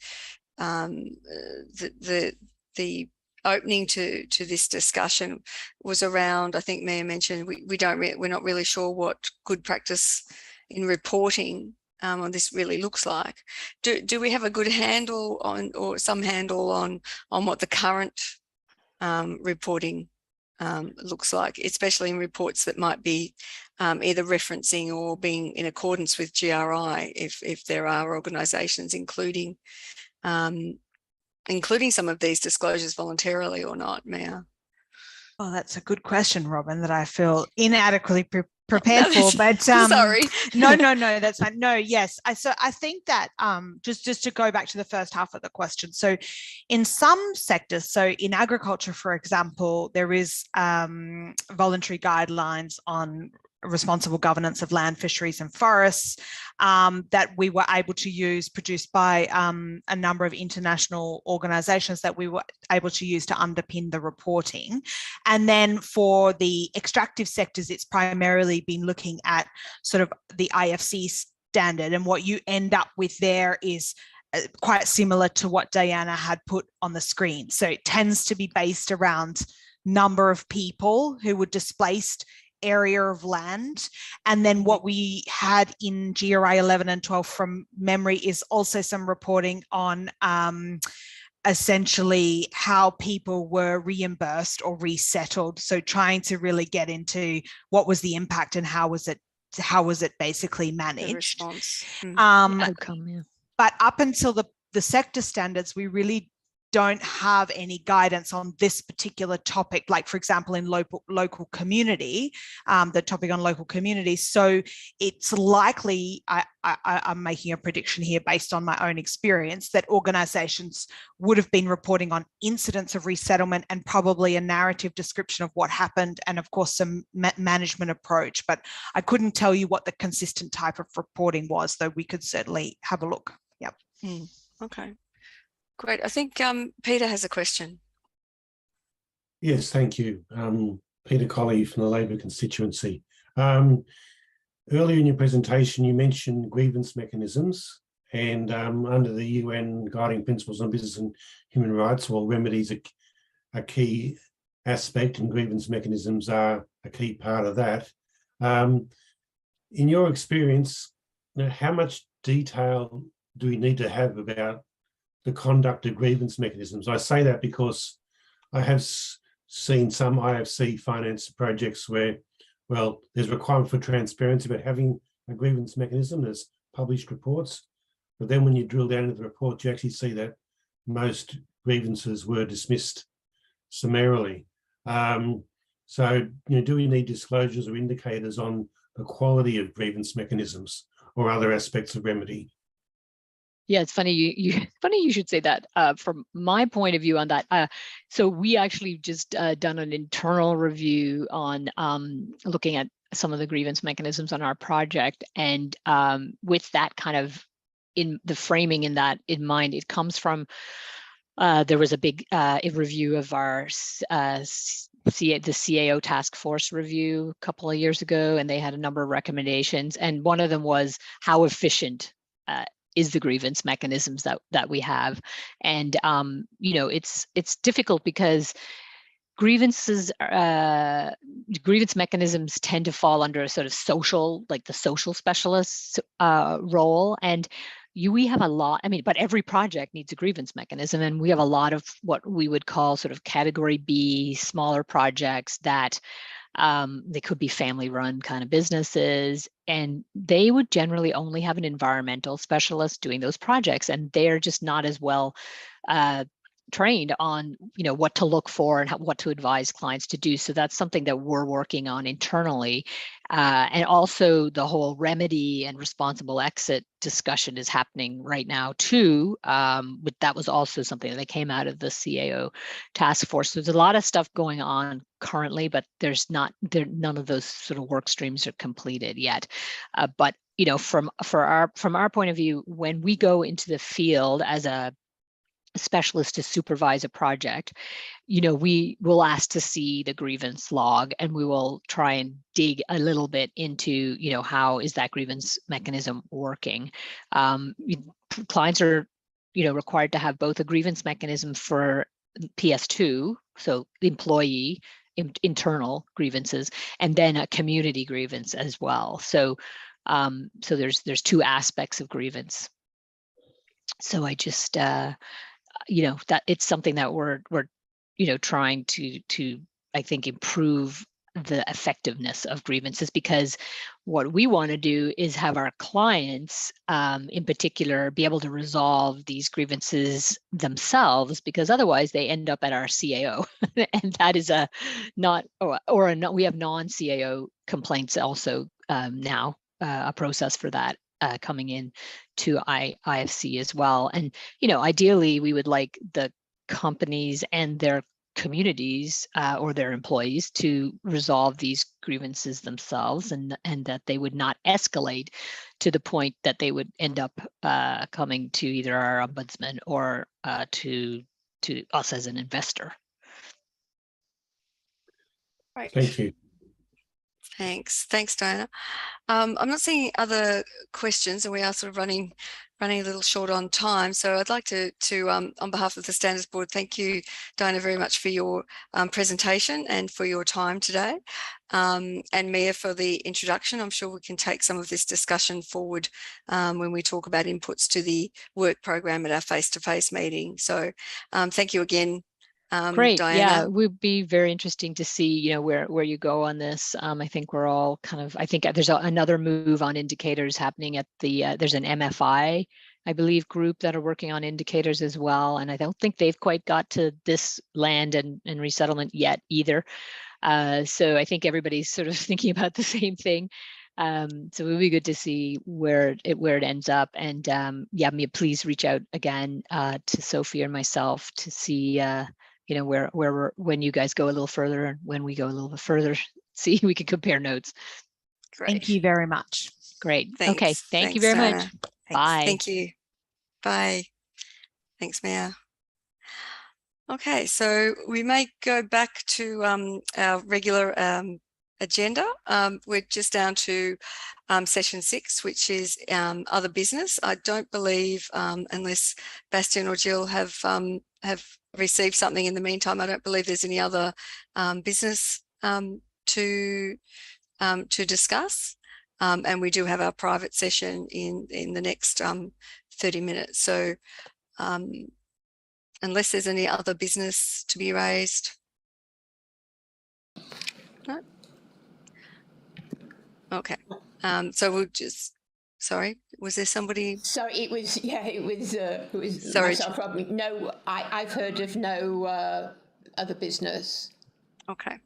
opening to this discussion was around. I think Mia mentioned we're not really sure what good practice in reporting on this really looks like. Do we have a good handle on, or some handle on what the current reporting looks like, especially in reports that might be either referencing or being in accordance with GRI, if there are organisations including some of these disclosures voluntarily or not, Mia? Oh, that's a good question, Robin, that I feel inadequately prepared for, but sorry. no, that's fine. No, yes. I think that just to go back to the first half of the question. So in some sectors, so in agriculture, for example, there is voluntary guidelines on responsible governance of land, fisheries and forests that we were able to use, produced by a number of international organizations that we were able to use to underpin the reporting. And then for the extractive sectors, it's primarily been looking at sort of the IFC standard, and what you end up with there is quite similar to what Diana had put on the screen. So it tends to be based around number of people who were displaced, area of land, and then what we had in GRI 11 and 12 from memory is also some reporting on essentially how people were reimbursed or resettled. So trying to really get into what was the impact and how was it basically managed. The response. Outcome, yeah. But up until the sector standards, we really don't have any guidance on this particular topic, like for example in local community, the topic on local communities. So it's likely, I'm making a prediction here based on my own experience, that organisations would have been reporting on incidents of resettlement and probably a narrative description of what happened, and of course some management approach. But I couldn't tell you what the consistent type of reporting was, though we could certainly have a look. Yep. Okay. Great. I think Peter has a question. Yes, thank you. Peter Colley from the Labor constituency. Earlier in your presentation, you mentioned grievance mechanisms, and under the UN Guiding Principles on Business and Human Rights, well, remedies are a key aspect, and grievance mechanisms are a key part of that. In your experience, how much detail do we need to have about the conduct of grievance mechanisms? I say that because I have seen some IFC finance projects where, well, there's requirement for transparency, but having a grievance mechanism. There's published reports, but then when you drill down into the report, you actually see that most grievances were dismissed summarily. So, do we need disclosures or indicators on the quality of grievance mechanisms or other aspects of remedy? Yeah, it's funny you should say that. From my point of view on that, so we actually just done an internal review on looking at some of the grievance mechanisms on our project, and with that kind of in the framing in that in mind, it comes from there was a big review of our the CAO task force review a couple of years ago, and they had a number of recommendations, and one of them was how efficient is the grievance mechanisms that we have. And it's difficult because grievances grievance mechanisms tend to fall under a sort of social, like the social specialist role, and we have a lot, but every project needs a grievance mechanism, and we have a lot of what we would call sort of category B smaller projects that they could be family run kind of businesses, and they would generally only have an environmental specialist doing those projects, and they're just not as well trained on what to look for and what to advise clients to do. So that's something that we're working on internally, and also the whole remedy and responsible exit discussion is happening right now too, but that was also something that came out of the CAO task force. So there's a lot of stuff going on currently, but none of those sort of work streams are completed yet. But from our point of view, when we go into the field as a specialist to supervise a project, we will ask to see the grievance log, and we will try and dig a little bit into, how is that grievance mechanism working. Clients are, required to have both a grievance mechanism for PS2, so employee internal grievances, and then a community grievance as well. So, so there's two aspects of grievance. So I just that it's something that we're trying to I think improve the effectiveness of grievances, because what we want to do is have our clients in particular be able to resolve these grievances themselves, because otherwise they end up at our CAO and that is we have non-CAO complaints also now, a process for that coming in to IFC as well. And ideally we would like the companies and their communities or their employees to resolve these grievances themselves, and that they would not escalate to the point that they would end up coming to either our ombudsman or to us as an investor. Right. Thank you. Thanks, Diana. I'm not seeing other questions, and we are sort of running a little short on time. So I'd like to on behalf of the Standards Board, thank you, Diana, very much for your presentation and for your time today. And Mia for the introduction. I'm sure we can take some of this discussion forward when we talk about inputs to the work program at our face-to-face meeting. So thank you again. Great. Diana. Yeah, it would be very interesting to see, where you go on this. I think we're all I think there's another move on indicators happening at there's an MFI, I believe, group that are working on indicators as well. And I don't think they've quite got to this land and resettlement yet either. So I think everybody's sort of thinking about the same thing. So it would be good to see where it ends up. And please reach out again to Sophie or myself to see when you guys go a little further and when we go a little bit further, see, we can compare notes. Great. Thank you very much. Great. Thanks. Okay. Thank you very Diana. much. Thanks. Bye. Thank you. Bye. Thanks, Mia. Okay, so we may go back to our regular agenda. We're just down to session 6, which is other business. I don't believe, unless Bastian or Jill have received something in the meantime, I don't believe there's any other business to discuss. And we do have our private session in the next 30 minutes. So unless there's any other business to be raised. No? Okay. So we'll just, sorry, was there somebody? Sorry, it was Sorry. myself, Robin. No, I've heard of no other business. Okay,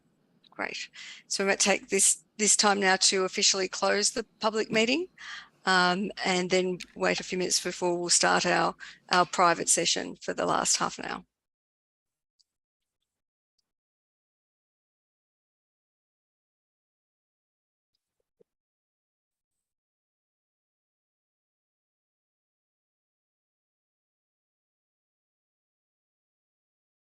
great. So we might take this time now to officially close the public meeting, and then wait a few minutes before we'll start our private session for the last half an hour.